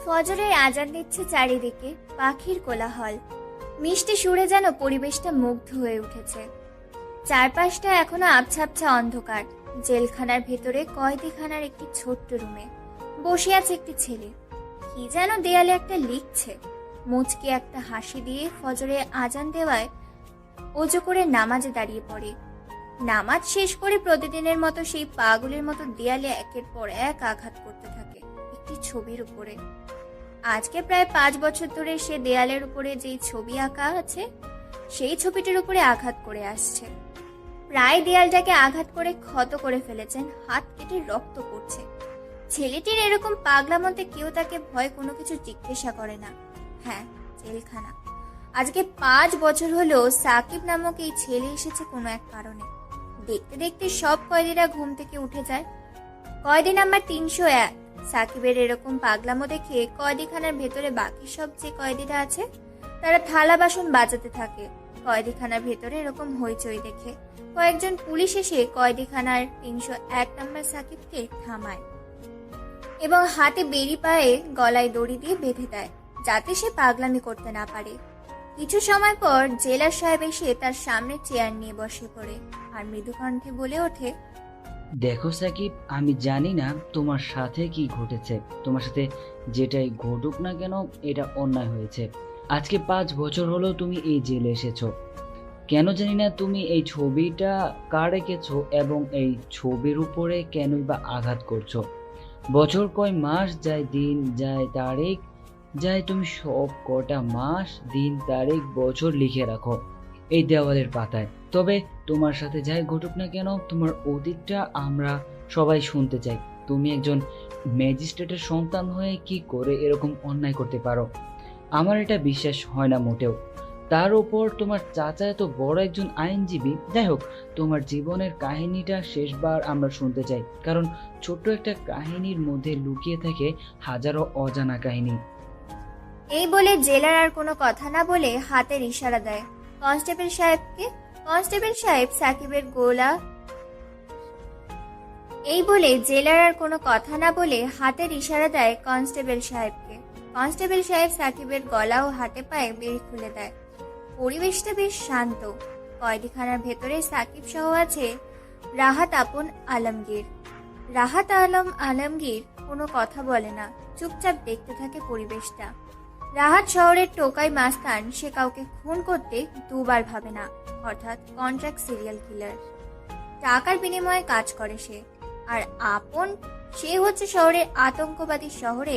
ফজরের আজান দিচ্ছে চারিদিকে, পাখির কোলাহল মিষ্টি সুরে যেন পরিবেশটা মুগ্ধ হয়ে উঠেছে। চারপাশটা এখনো আবছা আবছা অন্ধকার। জেলখানার ভেতরে কয়েদিখানার একটি ছোট্ট রুমে বসে আছে একটি ছেলে। কি যেন দেয়ালে একটা লিখছে। মুচকি একটা হাসি দিয়ে ফজরে আজান দেওয়ায় ওজু করে নামাজে দাঁড়িয়ে পড়ে। নামাজ শেষ করে প্রতিদিনের মতো সেই পাগলের মতো দেয়ালে একের পর এক আঘাত করতে থাকে একটি ছবির উপরে। আজকে প্রায় 5 বছর ধরে সে দেয়ালের উপরে যেই ছবি আঁকা আছে সেই ছবিটির উপরে আঘাত করে আসছে। প্রায় দেয়ালটাকে আঘাত করে ক্ষত করে ফেলেছেন, হাত কেটে রক্ত পড়ছে। ছেলেটির এরকম পাগলামতে কেউ তাকে ভয় কোনো কিছু জিজ্ঞাসা করে না। হ্যাঁ, জেলখানা। আজকে 5 বছর হলো সাকিব নামক এই ছেলে এসেছে কোনো এক কারণে। দেখতে দেখতে সব কয়েদিরা ঘুম থেকে উঠে যায়। কয়েদি নাম্বার 301। সাকিবের এরকম পাগলামো দেখে কয়েদিখানার ভেতরে বাকি সব যে কয়েদিরা আছে তারা থালা বাসন বাজাতে থাকে। কয়েদিখানার ভেতরে এরকম হইচই দেখে কয়েকজন পুলিশ এসে কয়েদিখানার 301 নম্বর সাকিবকে থামায় এবং হাতে বেরি পায়ে গলায় দড়ি দিয়ে বেঁধে দেয় যাতে সে পাগলামি করতে না পারে। কিছু সময় পর জেলার সাহেব এসে তার সামনে চেয়ার নিয়ে বসে পড়ে আর মৃদু কণ্ঠে বলে ওঠে, দেখো সাকিব, আমি জানি না তোমার সাথে কি ঘটেছে। তোমার সাথে যেটাই ঘটুক না কেন, এটা অন্যায় হয়েছে। আজকে 5 বছর হলো তুমি এই জেলে এসেছো। কেন জানি না তুমি এই ছবিটা কার এঁকেছো এবং এই ছবির উপরে কেনই বা আঘাত করছো। বছর কয় মাস যায়, দিন যায়, তারিখ যায়, তুমি সব কটা মাস, দিন, তারিখ, বছর লিখে রাখো এই দেওয়ালের পাতায়। তবে তোমার সাথে যাই ঘটুক না কেন, তোমার অতীতটা আমরা সবাই শুনতে চাই। তুমি একজন ম্যাজিস্ট্রেটের সন্তান হয়ে কি করে এরকম অন্যায় করতে পারো? আমার এটা বিশ্বাস হয় না মোটেও। তার উপর তোমার চাচা এত বড় একজন আইনজীবী। যাই হোক, তোমার জীবনের কাহিনীটা শেষবার আমরা শুনতে চাই, কারণ ছোট্ট একটা কাহিনীর মধ্যে লুকিয়ে থাকে হাজারো অজানা কাহিনী। এই বলে জেলার আর কোনো কথা না বলে হাতের ইশারা দেয় কনস্টেবল সাহেবকে। কনস্টেবল সাহেব সাকিবের গোলা এই বলে জেলার আর কোনো কথা না বলে হাতের ইশারা দেয় কনস্টেবল সাহেবকে। কনস্টেবল সাহেব সাকিবের গলা ও হাতে পায়ে বেড়ি খুলে দেয়। পরিবেশটা বেশ শান্ত। কয়েদিখানার ভেতরে সাকিব সহ আছে রাহাত আপন আলমগীর। রাহাত আলমগীর কোনো কথা বলে না, চুপচাপ দেখতে থাকে পরিবেশটা। রাহাত শহরের টোকাই মাস্তান, সে কাউকে খুন করতে দুবার ভাবে না, অর্থাৎ কন্ট্রাক্ট সিরিয়াল কিলার। টাকার বিনিময়ে কাজ করে সে। আর আপন, সে হচ্ছে শহরের আতঙ্কবাদী। শহরে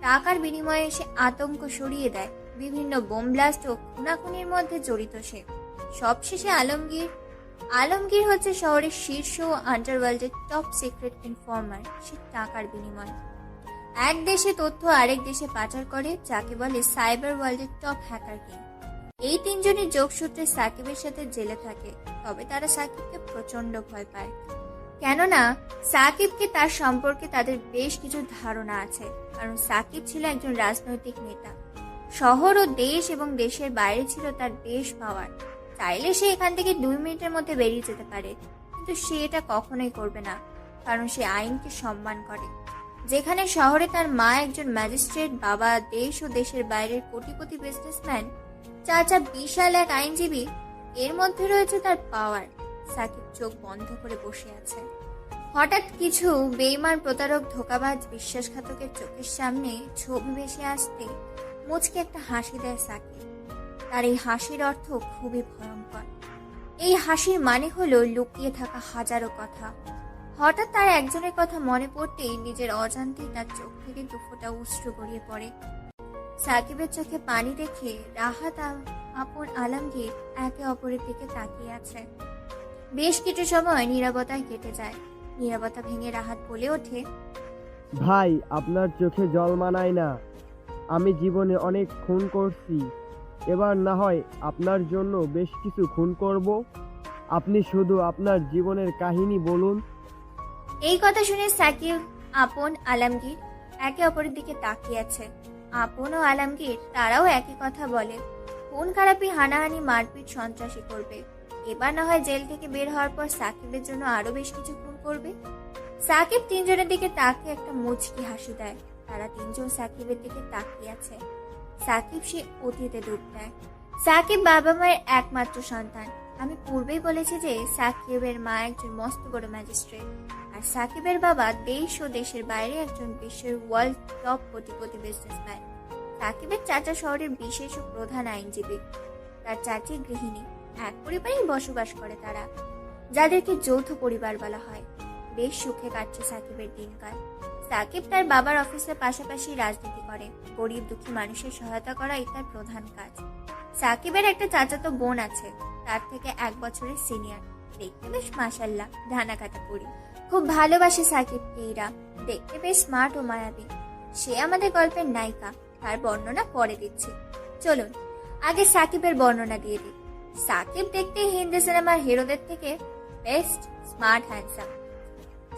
টাকার বিনিময়ে সে আতঙ্ক সরিয়ে দেয়। বিভিন্ন বোম ব্লাস্ট ও খুনাখুনির মধ্যে জড়িত সে। সবশেষে আলমগীর হচ্ছে শহরের শীর্ষ ও আন্ডারওয়ার্ল্ডের টপ সিক্রেট ইনফর্মার। সে টাকার বিনিময়ে এক দেশে তথ্য আরেক দেশে পাচার করে, যাকে বলে সাইবার ওয়ার্ল্ডের টপ হ্যাকার কিং। এই তিনজনের যোগসূত্রে সাকিবের সাথে জেলে থাকে। তবে তারা সাকিবকে প্রচন্ড ভয় পায়, কেননা সাকিবকে তার সম্পর্কে তাদের বেশ কিছু ধারণা আছে। কারণ সাকিব ছিল একজন রাজনৈতিক নেতা। শহর ও দেশ এবং দেশের বাইরে ছিল তার বেশ পাওয়ার। চাইলে সে এখান থেকে 2 মিনিটের মধ্যে বেরিয়ে যেতে পারে, কিন্তু সে এটা কখনোই করবে না, কারণ সে আইনকে সম্মান করে। যেখানে শহরে তার মা একজন ম্যাজিস্ট্রেট, বাবা দেশ ও দেশের বাইরের কোটিপতি বিজনেসম্যান, চাচা বিশাল এক আইনজীবী, এর মধ্যে রয়েছে তার পাওয়ার। সাকিব চোখ বন্ধ করে বসে আছে। হঠাৎ কিছু বেইমান, প্রতারক, ধোঁকাবাজ, বিশ্বাসঘাতকের চোখের সামনে ছবি ভেসে আসতে মুচকে একটা হাসি দেয় সাকিব। তার এই হাসির অর্থ খুবই ভয়ঙ্কর। এই হাসির মানে হলো লুকিয়ে থাকা হাজারো কথা। হঠাৎ তার একজনের কথা মনে পড়তেই নিজের অজান্তেই তার চোখ থেকে 2 ফোঁটা অশ্রু গড়িয়ে পড়ে। সাকিবের চোখে পানি দেখে রাহাত আপন আলমগীর একে অপরের দিকে তাকিয়ে আছে। বেশ কিছু সময় নীরবতায় কেটে যায়। নীরবতা ভেঙে রাহাত বলে ওঠে, ভাই, আপনার চোখে জল মানায় না। আমি জীবনে অনেক খুন করছি, এবার না হয় আপনার জন্য বেশ কিছু খুন করব। আপনি শুধু আপনার জীবনের কাহিনী বলুন। এই কথা শুনে সাকিব, আপন, আলমগীর একে অপরের দিকে তাকিয়ে আছে। আপন ও আলমগীর তারাও একই কথা বলে, খুন খারাপি, হানাহানি, মারপিট, সন্ত্রাসী করবে। এবার না হয় জেল থেকে বের হওয়ার পর সাকিবের জন্য আরো বেশ কিছু খুন করবে। সাকিব তিনজনের দিকে তাকিয়ে একটা মুচকি হাসি দেয়। তারা তিনজন সাকিবের দিকে তাকিয়ে আছে। সাকিব সে অতীতে ডুব দেয়। সাকিব বাবা মায়ের একমাত্র সন্তান। আমি পূর্বেই বলেছি যে সাকিবের মা একজন মস্ত বড় ম্যাজিস্ট্রেট, আর সাকিবের বাবা দেশ ও দেশের বাইরে একজন বিশ্বের ওয়ার্ল্ড টপ কোটিপতি বিজনেসম্যান। সাকিবের চাচা শহরের বিশেষ ও প্রধান আইনজীবী, তার চাচি গৃহিণী। এক পরিবারেই বসবাস করে তারা, যাদেরকে যৌথ পরিবার বলা হয়। বেশ সুখে কাটছে সাকিবের দিনকাল। সাকিব তার বাবার অফিসের পাশাপাশি রাজনীতি করে। গরিব দুঃখী মানুষের সহায়তা করাই তার প্রধান কাজ। সাকিবের একটা চাচাতো বোন আছে, তার থেকে 1 বছরের সিনিয়র। দেখতে বেশ মাশাল্লাহ, ধানা কাটা পরি। খুব ভালোবাসে সাকিবকে ইরা। দেখতে বেশ স্মার্ট ও মায়াবী। সে আমাদের গল্পের নায়িকা। তার বর্ণনা পরে দিচ্ছি। চলুন আগে সাকিবের বর্ণনা দিয়ে দিই। সাকিব দেখতে হিন্দি সিনেমার হিরোদের থেকে বেস্ট, স্মার্ট, হ্যান্ডসাম।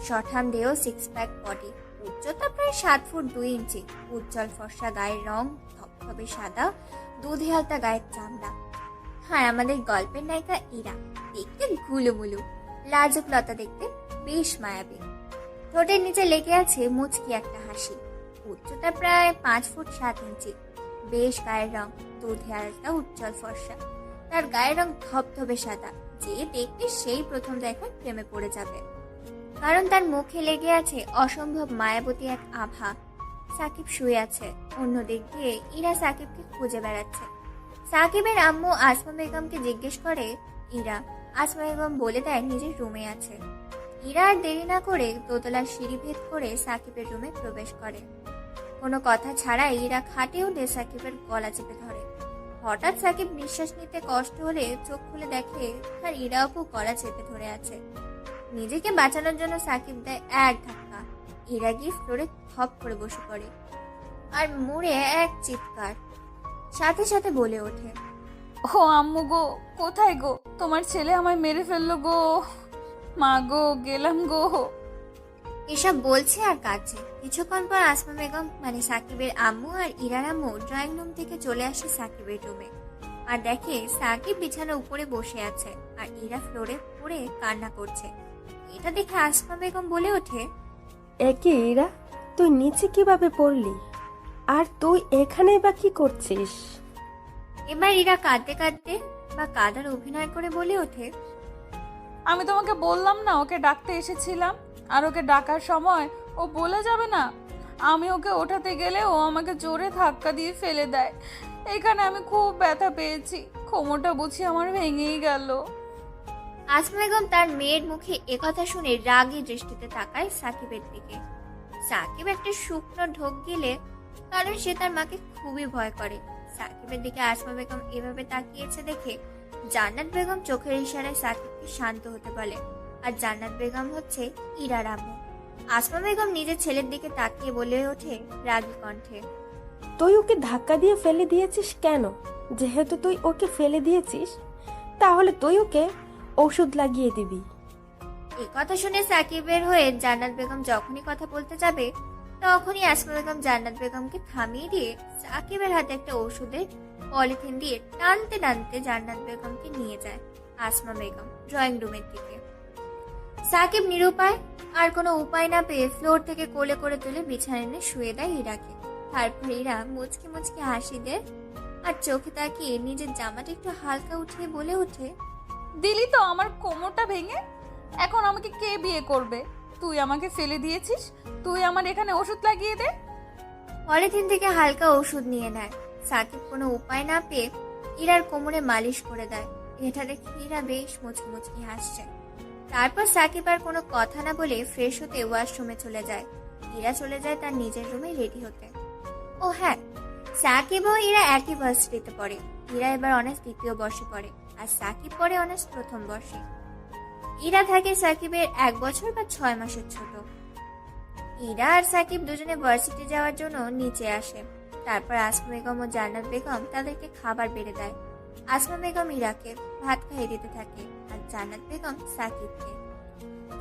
শঠাম দেহ, 6 প্যাক বডি, উচ্চতা প্রায় 7 ফুট 2 ইঞ্চি, উজ্জ্বল ফর্সা গায়ের রং, ধবধবে সাদা, দুধে হালতা গায়ের চামড়া। হ্যাঁ, আমাদের গল্পের নায়িকা ইরা দেখতে গুলুমুলু, লাজুক লতা, দেখতে বেশ মায়াবী। ঠোঁটের নিচে লেগে আছে মুচকি একটা হাসি। উচ্চতা প্রায় 5 ফুট 7 ইঞ্চি, বেশ গায়ের রং, দুধে হালতা, উজ্জ্বল ফর্সা। তার গায়ের রং ধবধবে সাদা। যে দেখতে সেই প্রথম দেখায় প্রেমে পড়ে যাবে, কারণ তার মুখে লেগে আছে অসম্ভব মায়াবতী এক আভা। সাকিব শুয়ে আছে, অন্য দিক দিয়ে ইরা সাকিবকে খুঁজে বেড়াচ্ছে। সাকিবের আম্মু আসমা বেগমকে জিজ্ঞেস করে ইরা। আসমা বেগম বলে দেয় নিজের রুমে আছে। ইরা আর দেরি না করে দোতলার সিঁড়ি ভেদ করে সাকিবের রুমে প্রবেশ করে। কোনো কথা ছাড়াই ইরা খাটে উঠে সাকিবের গলা চেপে ধরে। হঠাৎ সাকিব নিঃশ্বাস নিতে কষ্ট হলে চোখ খুলে দেখে তার ইরা আপু গলা চেপে ধরে আছে। নিজেকে বাঁচানোর জন্য সাকিব দেয় এক ধাক্কা। ইরা গিয়ে ফ্লোরে থপ করে বসে পড়ে আর মুড়ে এক চিৎকার, সাথে সাথে বলে ওঠে, ও আম্মু গো, কোথায় গো? তোমার ছেলে আমায় মেরে ফেললো গো, মা গো, গেলাম গো। এসব বলছে আর কাঁদছে। কিছুক্ষণ পর আসমা বেগম মানে সাকিবের আম্মু আর ইরার আম্মু ড্রয়িং রুম থেকে চলে আসে সাকিবের রুমে, আর দেখে সাকিব বিছানার উপরে বসে আছে আর ইরা ফ্লোরে পড়ে কান্না করছে। এটা দেখে আসমা বেগম বলে ওঠে, একে ইরা, তুই নিচে কিভাবে পড়লি? আর তুই এখানে বা কি করছিস? এবার ইরা কাঁদতে কাঁদতে বা কাঁদার অভিনয় করে বলে ওঠে, আমি তোমাকে বললাম না ওকে ডাকতে এসেছিলাম, আর ওকে ডাকার সময় ও বলে যাবে না। আমি ওকে ওঠাতে গেলে ও আমাকে জোরে ধাক্কা দিয়ে ফেলে দেয়। এখানে আমি খুব ব্যথা পেয়েছি, কোমরটা বুঝি আমার ভেঙেই গেল। আসমা বেগম তার মেয়ের মুখে একথা শুনে রাগী দৃষ্টিতে তাকায় সাকিবের দিকে। সাকিব একটা শুকনো ঢোক গিলে, কারণ সে তার মাকে খুবই ভয় করে। সাকিবের দিকে আসমা বেগম এভাবে তাকিয়েছে দেখে জান্নাত বেগম চোখের ইশারায় সাকিবকে শান্ত হতে বলে। আর জান্নাত বেগম হচ্ছে ইরার আম্মু। আসমা বেগম নিজের ছেলের দিকে তাকিয়ে বলে ওঠে রাগী কণ্ঠে, তুই ওকে ধাক্কা দিয়ে ফেলে দিয়েছিস কেন? যেহেতু তুই ওকে ফেলে দিয়েছিস, তাহলে তুই ওকে ওষুধ লাগিয়ে দিবি। এই কথা শুনে সাকিবের হয়ে জান্নাত বেগম যখনই কথা বলতে যাবে, তখনই আসমা বেগম জান্নাত বেগমকে থামিয়ে দিয়ে সাকিবের হাতে একটা ওষুধের পলিথিন দিয়ে টানতে টানতে জান্নাত বেগমকে নিয়ে যায় আসমা বেগম ড্রয়িং রুমের দিকে। সাকিব নিরুপায়, আর কোনো উপায় না পেয়ে ফ্লোর থেকে কোলে করে তুলে বিছানায় এনে শুয়ে দেয় ইরাকে। তারপর ইরা মুচকি মুচকি হাসি দেয় আর চোখে তাকিয়ে নিজের জামাটা একটু হালকা উঠিয়ে বলে ওঠে, দিলি তো আমার কোমরটা ভেঙে। এখন আমাকে কে বিয়ে করবে? তুই আমাকে ফেলে দিয়েছিস, তুই আমার এখানে ওষুধ লাগিয়ে দে। পলিথিন থেকে হালকা ওষুধ নিয়ে নেয়। সাকিব কোনো উপায় না পেয়ে ইরার কোমরে মালিশ করে দেয়। এটা দেখে ইরা বেশ মুচকি মুচকি হাসছে। তারপর সাকিব আর কোনো কথা না বলে ফ্রেশ হতে ওয়াশরুমে চলে যায়। ইরা চলে যায় তার নিজের রুমে রেডি হতে। ও হ্যাঁ, সাকিব ও ইরা একই ভার্সিটিতে পড়ে। ইরা এবার অনার্স 2য় বর্ষে পড়ে আর সাকিব পড়ে অনার্স 1ম বর্ষে। ইরা থাকে সাকিবের 1 বছর বা 6 মাসের ছোট। ইরা আর সাকিব দুজনে ভার্সিটি যাওয়ার জন্য নিচে আসে। তারপর আসমা বেগম ও জান্নাত বেগম তাদেরকে খাবার বেড়ে দেয়। আসমা বেগম ইরাকে ভাত খাইয়ে দিতে থাকে আর জান্নাত বেগম সাকিবকে।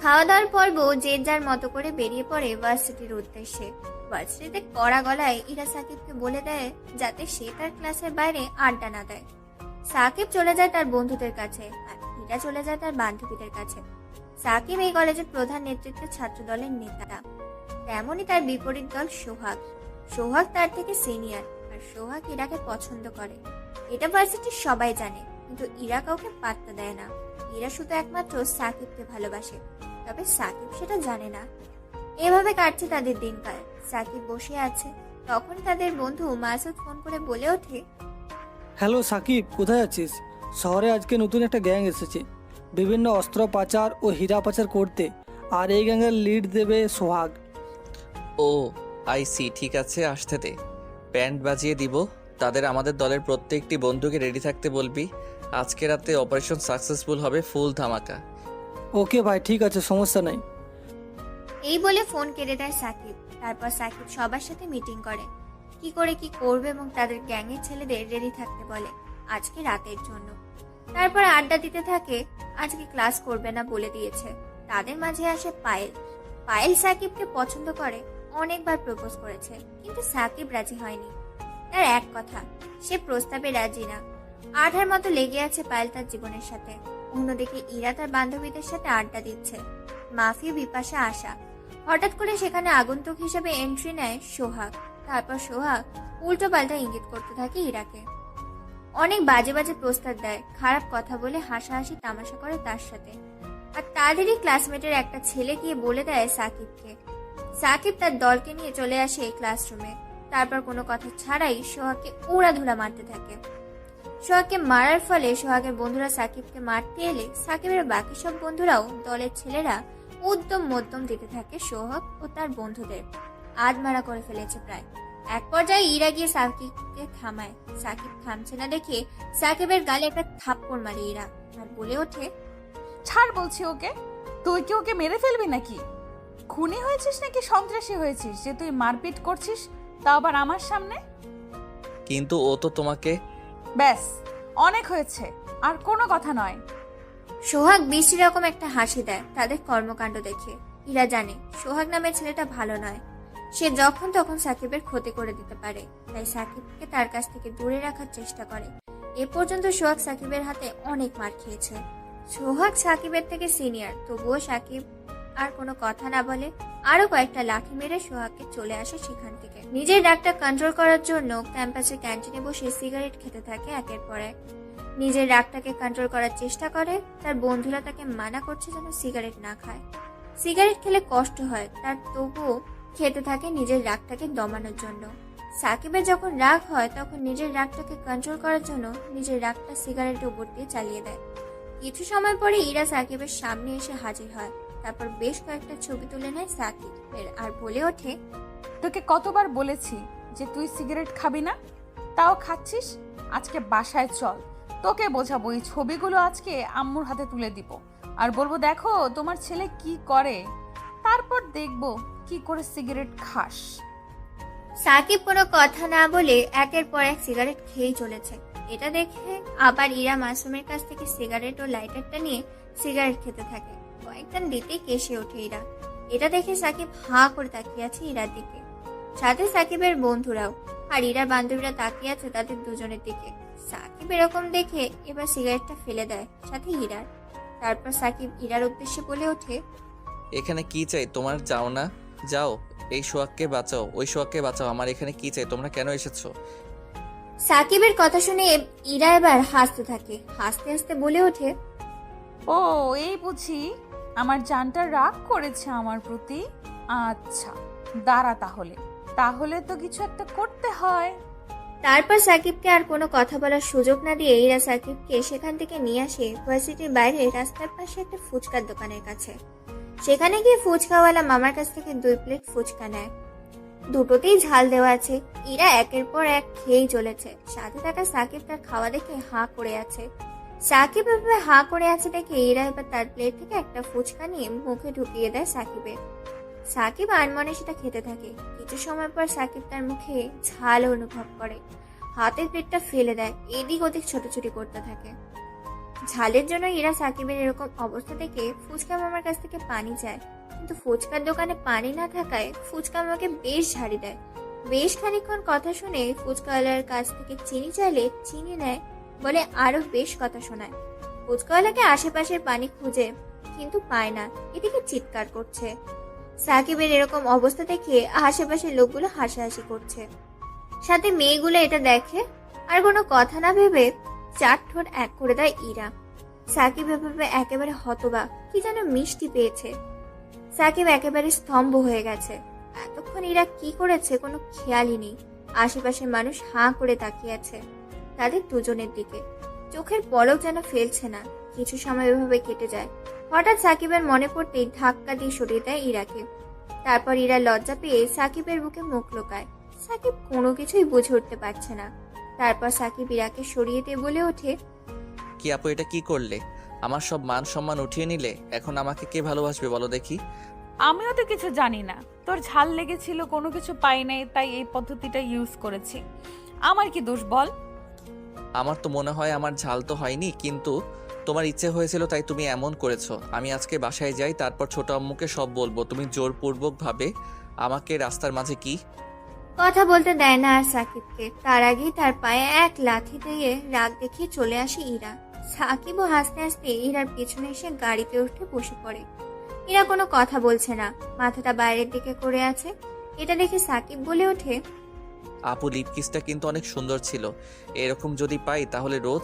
খাওয়া দাওয়ার পর্ব যে যার মতো করে বেরিয়ে পড়ে ভার্সিটির উদ্দেশ্যে। ভার্সিটিতে কড়া গলায় ইরা সাকিবকে বলে দেয় যাতে সে তার ক্লাসের বাইরে আড্ডা না দেয়। সাকিব চলে যায় তার বন্ধুদের কাছে আর ইরা চলে যায় তার বান্ধবীদের কাছে। সাকিব এই কলেজের প্রধান নেতৃত্বের ছাত্র দলের নেতা, তেমনই তার বিপরীত দল সোহাগ। সোহাগ তার থেকে সিনিয়র, আর সোহাগ ইরাকে পছন্দ করে। এটা ভার্সিটির সবাই জানে, কিন্তু ইরা কাউকে পাত্তা দেয় না। ইরা শুধু একমাত্র সাকিবকে ভালোবাসে, তবে সাকিব সেটা জানে না। এভাবে কাটছে তাদের দিনকাল। সাকিব বসে আছে, তখন তাদের বন্ধু মাসুদ ফোন করে বলে ওঠে, হ্যালো সাকিব, কোথায় আছিস? শহরে আজকে নতুন একটা গ্যাং এসেছে বিভিন্ন অস্ত্র পাচার ও হীরা পাচার করতে, আর এই গ্যাংয়ের লিড দেবে সোহাগ। ও আইসি, ঠিক আছে, আসতে দে। ব্যান্ড বাজিয়ে দিব। তাদের আমাদের দলের প্রত্যেকটি বন্ধুকে রেডি থাকতে বলবি। আজকে রাতে অপারেশন সাকসেসফুল হবে, ফুল ধামাকা। ওকে ভাই, ঠিক আছে, সমস্যা নাই। এই বলে ফোন কেটে দেয় সাকিব। তারপর সাকিব সবার সাথে মিটিং করে, কি করে কি করবে এবং তাদের গ্যাংয়ের ছেলেদের রেডি থাকতে বলে আজকে রাতের জন্য। তারপর আড্ডা দিতে থাকে। আজকে ক্লাস করবে না বলে দিয়েছে। তাদের মাঝে আসে পায়েল। পায়েল সাকিবকে পছন্দ করে, অনেকবার প্রপোজ করেছে, কিন্তু সাকিব রাজি হয়নি। তার এক কথা, সে প্রস্তাবে রাজি না। আঠার মতো লেগে আছে পায়েল তার জীবনের সাথে। অন্যদিকে ইরা তার বান্ধবীদের সাথে আড্ডা দিচ্ছে। মাফি, বিপাশা, আশা। হঠাৎ করে সেখানে আগন্তুক হিসেবে এন্ট্রি নেয় সোহাগ। তারপর সোহাগ উল্টো পাল্টা ইঙ্গিত করতে থাকে ইরাকে। অনেক বাজে বাজে প্রস্তাব দেয়, খারাপ কথা বলে হাসাহাসি তামাশা করে তার সাথে। আর তাদেরই ক্লাসমেটের একটা ছেলে গিয়ে বলে দেয় সাকিবকে। সাকিব তার দলকে নিয়ে চলে আসে এই ক্লাসরুমে। তারপর কোনো কথা ছাড়াই সোহাগকে উড়াধুরা মারতে থাকে। সোহাগকে মারার ফলে সোহাগের বন্ধুরা সাকিবকে মারতে এলে সাকিবের বাকি সব বন্ধুরাও, দলের ছেলেরা উদ্যম মধ্যম দিতে থাকে সোহাগ ও তার বন্ধুদের। আধমারা করে ফেলেছে প্রায়। এক পর্যায়ে ইরা গিয়ে সাকিবকে থামায়। সাকিব থামছে না দেখে সাকিবের গালে একটা থাপ্পড় মারে ইরা, আর বলে ওঠে, ছাড় বলছি ওকে। তুই কি ওকে মেরে ফেলবি নাকি? খুনি হয়েছিস নাকি সন্ত্রাসী হয়েছিস যে তুই মারপিট করছিস, তাও আবার আমার সামনে? কিন্তু ও তো তোমাকে। ব্যাস, অনেক হয়েছে, আর কোনো কথা নয়। সোহাগ বিশ্রী রকম একটা হাসি দেয় তাদের কর্মকাণ্ড দেখে। ইরা জানে সোহাগ নামের ছেলেটা ভালো নয়। সে যখন তখন সাকিবের ক্ষতি করে দিতে পারে, তাই সাকিবকে তার কাছ থেকে দূরে রাখার চেষ্টা করে। এ পর্যন্ত সোহাগ সাকিবের হাতে অনেক মার খেয়েছে। সোহাগ সাকিবের থেকে সিনিয়র, তবুও সাকিব আর কোনো কথা না বলে আরো কয়েকটা লাঠি মেরে সোহাগকে চলে আসে সেখান থেকে। নিজের রাগটা কন্ট্রোল করার জন্য ক্যাম্পাসের ক্যান্টিনে বসে সিগারেট খেতে থাকে একের পর এক। নিজের রাগটাকে কন্ট্রোল করার চেষ্টা করে। তার বন্ধুরা তাকে মানা করছে যেন সিগারেট না খায়। সিগারেট খেলে কষ্ট হয় তার, তবুও খেতে থাকে নিজের রাগটাকে দমানোর জন্য। সাকিবের যখন রাগ হয় তখন নিজের রাগটাকে কন্ট্রোল করার জন্য নিজের রাগটা সিগারেটের উপর দিয়ে চালিয়ে দেয়। কিছু সময় পরে ইরা সাকিবের সামনে এসে হাজির হয়। তারপর বেশ কয়েকটা ছবি তুলে নেয় সাকিবের, আর বলে ওঠে, তোকে কতবার বলেছি যে তুই সিগারেট খাবি না, তাও খাচ্ছিস। আজকে বাসায় চল, তোকে বোঝাবো। এই ছবিগুলো আজকে আম্মুর হাতে তুলে দিব, আর বলবো দেখো তোমার ছেলে কি করে, তারপর দেখবো কি করে সিগারেট খাস। সাকিব কোনো কথা না বলে একের পর এক সিগারেট খেয়েই চলেছে। এটা দেখে আবার ইরা মাসুমের কাছ থেকে সিগারেট ও লাইটারটা নিয়ে সিগারেট খেতে থাকে। কয়েকটা দিতেই কেসে ওঠে ইরা। এটা দেখে সাকিব হাঁ করে তাকিয়ে আছে ইরার দিকে, সাথে সাকিবের বন্ধুরাও। আর ইরার বান্ধবীরা তাকিয়ে আছে তাদের দুজনের দিকে। সাকিব এরকম দেখে এবার সিগারেটটা ফেলে দেয়, সাথে ইরার। তারপর সাকিব ইরার উদ্দেশ্যে বলে ওঠে, এখানে কি চাই তোমার? যাও না, যাও। এই সোহাগকে বাঁচাও, ওই সোহাগকে বাঁচাও। আমার এখানে কি চাই? তোমরা কেন এসেছো? সাকিবের কথা শুনে ইরা এবার হাসতে থাকে। হাসতে হাসতে বলে ওঠে, ও এই বুঝি আমার জানটা রাগ করেছে আমার প্রতি। আচ্ছা দাঁড়া, তাহলে তো কিছু একটা করতে হয়। তারপর সাকিবকে আর কোনো কথা বলার সুযোগ না দিয়ে ইরা সাকিবকে সেখান থেকে নিয়ে আসে ভার্সিটির বাইরে রাস্তার পাশে একটা ফুচকার দোকানের কাছে। সেখানে গিয়ে ফুচকাওয়ালা মামার কাছ থেকে 2 প্লেট ফুচকা নেয়। দুটোতেই ঝাল দেওয়া আছে। ইরা একের পর এক খেয়েই চলেছে। সাথে থাকা সাকিব তার খাওয়া দেখে হাঁ করে আছে। সাকিব এভাবে হাঁ করে আছে দেখে ইরা এবার তার প্লেট থেকে একটা ফুচকা নিয়ে মুখে ঢুকিয়ে দেয় সাকিবের। সাকিব আনমনে সেটা খেতে থাকে। কিছু সময় পর সাকিব তার মুখে ঝাল অনুভব করে, হাতের প্লেটটা ফেলে দেয়, এদিক ওদিক ছোটাছুটি করতে থাকে। ঝালের জন্য ইরা সাকিবের এরকম অবস্থা দেখে ফুচকা মামার কাছ থেকে পানি চায়, কিন্তু ফুচকার দোকানে পানি না থাকায় ফুচকা মামাকে বেশ ঝাড়ি দেয়। বেশ খানিকক্ষণ কথা শুনে ফুচকাওয়ালার কাছ থেকে চিনি চাইলে চিনি নেয়, বলে আরো বেশ কথা শোনায়। ফুচকাওয়ালাকে আশেপাশের পানি খুঁজে কিন্তু পায় না, এদিকে চিৎকার করছে। সাকিবের এরকম অবস্থা দেখে আশেপাশের লোকগুলো হাসাহাসি করছে, সাথে মেয়েগুলো এটা দেখে। আর কোনো কথা না ভেবে চার ঠোঁট এক করে দেয় ইরা। সাকিব এভাবে একেবারে হতবাক, কি যেন মিষ্টি পেয়েছে। সাকিব একেবারে স্তম্ভ হয়ে গেছে। এতক্ষণ ইরা কি করেছে কোনো খেয়ালই নেই। আশেপাশের মানুষ হাঁ করে তাকিয়ে আছে তাদের দুজনের দিকে, চোখের পলক যেন ফেলছে না। কিছু সময় এভাবে কেটে যায়। হঠাৎ সাকিবের মনে পড়তেই ধাক্কা দিয়ে সরিয়ে দেয় ইরাকে। তারপর ইরা লজ্জা পেয়ে সাকিবের বুকে মুখ লোকায়। সাকিব কোনো কিছুই বুঝে উঠতে পারছে না। তারপর সাকিব ইরাকে সরিয়ে দিয়ে বলে ওঠে, কি আপু, এটা কি করলে? আমার সব মান সম্মান উঠিয়ে নিলে। এখন আমাকে কে ভালোবাসবে বলো দেখি? আমিও তো কিছু জানি না, তোর ঝাল লেগেছিল, কোনো কিছু পাই নাই, তাই এই পদ্ধতিটা ইউজ করেছি। আমার কি দোষ বল? আমার তো মনে হয় আমার ঝাল তো হয়নি, কিন্তু তোমার ইচ্ছে হয়েছিল তাই তুমি এমন করেছো। আমি আজকে বাসায় যাই, তারপর ছোট আম্মুকে সব বলবো তুমি জোরপূর্বক ভাবে আমাকে রাস্তার মাঝে কি। কথা বলতে দেয় না আর সাকিবকে। তার আগেই তার পায়ে এক লাথি দিয়ে রাগ দেখিয়ে চলে আসে ইরা। সাকিবও হাসতে হাসতে ইরার পেছনে এসে গাড়িতে উঠে বসে পড়ে। ইরা কোনো কথা বলছে না, মাথাটা বাইরের দিকে করে আছে। এটা দেখে সাকিব বলে ওঠে, আপু, লিপকিসটা কিন্তু অনেক সুন্দর ছিল। এরকম যদি পাই তাহলে রোজ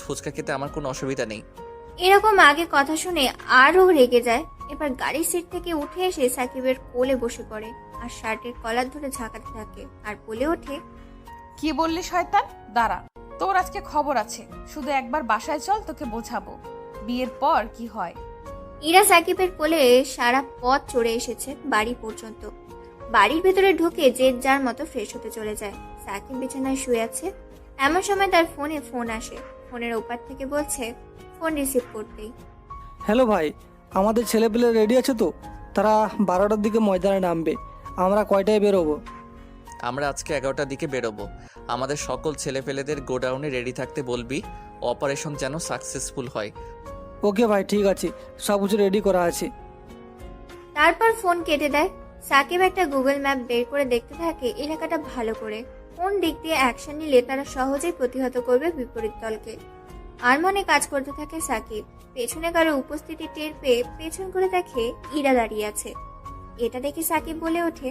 ফুচকা খেতে আমার কোনো অসুবিধা নেই। এরকম আগে কথা শুনে আরও রেগে যায়। এবার গাড়ির সিট থেকে উঠে এসে সাকিবের কোলে বসে পড়ে আর শার্টের কলার ধরে ঝাঁকাতে থাকে আর বলে ওঠে, কি বললি শয়তান? দাঁড়া, তোর আজকে খবর আছে। শুধু একবার বাসায় চল, তোকে বোঝাবো বিয়ের পর কি হয়। ইরা সাকিবের কোলে সারা পথ চড়ে এসেছে বাড়ি পর্যন্ত। বাড়ির ভেতরে ঢুকে যে যার মতো ফ্রেশ হতে চলে যায়। সাকিব বিছানায় শুয়ে আছে। এমন সময় তার ফোনে ফোন আসে। ফোনের ওপার থেকে বলছে ফোন রিসিভ করতেই, হ্যালো ভাই, আমাদের ছেলেপেলে রেডি আছে তো? তারা 12টার দিকে ময়দানে নামবে। আমরা কয়টায় বেরোবো? আমরা আজকে 11টার দিকে বেরোবো। আমাদের সকল ছেলেপেলেদের গোডাউনে রেডি থাকতে বলবি, অপারেশন যেন সাকসেসফুল হয়। ওকে ভাই, ঠিক আছে, সব কিছু রেডি করা আছে। তারপর ফোন কেটে দেয়। সাকিব একটা গুগল ম্যাপ বের করে দেখতে থাকে এলাকাটা ভালো করে। কোন দিক দিয়ে অ্যাকশন নিলে তারা সহজেই প্রতিহত করবে বিপরীত দলকে। আর মনে কাজ করতে থাকে সাকিব। পেছনে কারো উপস্থিতি টের পেয়ে পেছন করে দেখে ইরা দাঁড়িয়ে আছে। এটা দেখে সাকিব বলে ওঠে,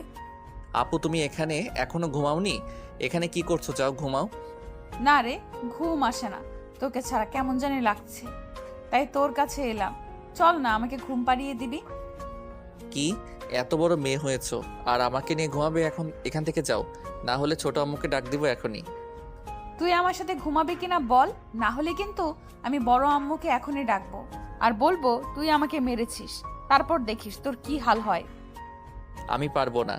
আপু, তুমি এখানে এখনো ঘুমাওনি? এখানে কি করছো? যাও ঘুমাও। না রে, ঘুম আসে না, তোকে ছাড়া কেমন জানি লাগছে, তাই তোর কাছে এলাম। চল না, আমাকে ঘুম পাড়িয়ে দিবি। কি এত বড় মেয়ে হয়েছো আর আমাকে নিয়ে ঘুমাবে? এখন এখান থেকে যাও, না হলে ছোট আম্মুকে ডাক দিব এখনই। তুই আমার সাথে ঘুমাবি কিনা বল, না হলে কিন্তু আমি বড় আম্মুকে এখনই ডাকবো আর বলবো তুই আমাকে মেরেছিস। তারপর দেখিস তোর কি হাল হয়। আমি পারবো না,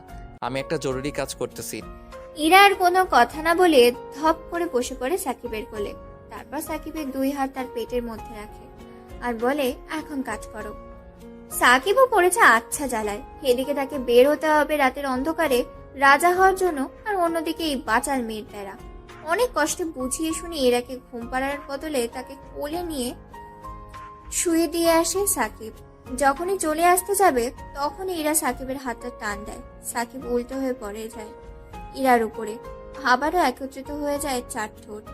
আমি একটা জরুরি কাজ করতেছি। ইরা আর কোনো কথা না বলে ধপ করে বসে পড়ে সাকিবের কোলে। তারপর সাকিবের দুই হাত তার পেটের মধ্যে রাখে আর বলে, এখন কাজ করো। সাকিবও পড়েছে আচ্ছা জ্বালায়। এদিকে তাকে বের হতে হবে রাতের অন্ধকারে রাজা হওয়ার জন্য, আর অন্যদিকে এই বাচাল মেয়ের প্যারা। অনেক কষ্টে বুঝিয়ে শুনে এরাকে ঘুম পাড়ার বদলে তাকে কোলে নিয়ে শুয়ে দিয়ে আসে সাকিব। যখনই চলে আসতে যাবে তখনই ইরা সাকিবের হাতটা টান দেয়। সাকিব উল্টো হয়ে পড়ে যায় ইরার উপরে। আবারও একত্রিত হয়ে যায় চার ঠোঁট।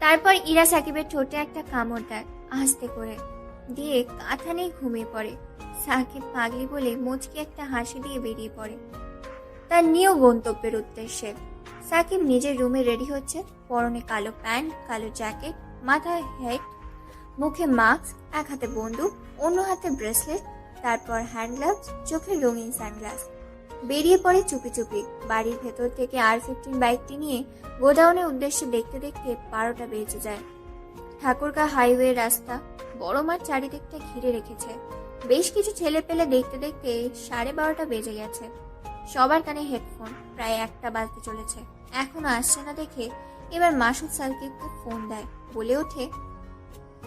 তারপর ইরা সাকিবের ঠোঁটে একটা কামড় দেয় আস্তে করে, দিয়ে কাঁথা নিয়ে ঘুমিয়ে পড়ে। সাকিব পাগলি বলে মুচকি একটা হাসি দিয়ে বেরিয়ে পড়ে তার নিউ গন্তব্যের উদ্দেশ্যে। সাকিব নিজের রুমে রেডি হচ্ছে। পরনে কালো প্যান্ট, কালো জ্যাকেট, মাথায় হেড, মুখে মাস্ক, এক হাতে বন্দুক, অন্য হাতে ব্রেসলেট, তারপর হ্যান্ড গ্লাভস, চোখে রঙিন সানগ্লাস। বেরিয়ে পড়ে চুপি চুপি। বাড়ির ভেতর থেকে R15 বাইকটি নিয়ে গোডাউনের উদ্দেশ্যে দেখতে দেখতে 12টা বেজে যায়। ঠাকুরগা হাইওয়ে রাস্তা, বড় মাঠ চারিদিকটা ঘিরে রেখেছে। বেশ কিছু ছেলে পেলে দেখতে দেখতে 12:30 বেজে গেছে। সবার কানে হেডফোন। প্রায় 1টা বাজতে চলেছে, এখনো আসছে না দেখে এবার মাসুদ সাকিবকে ফোন দেয়। বলে ওঠে,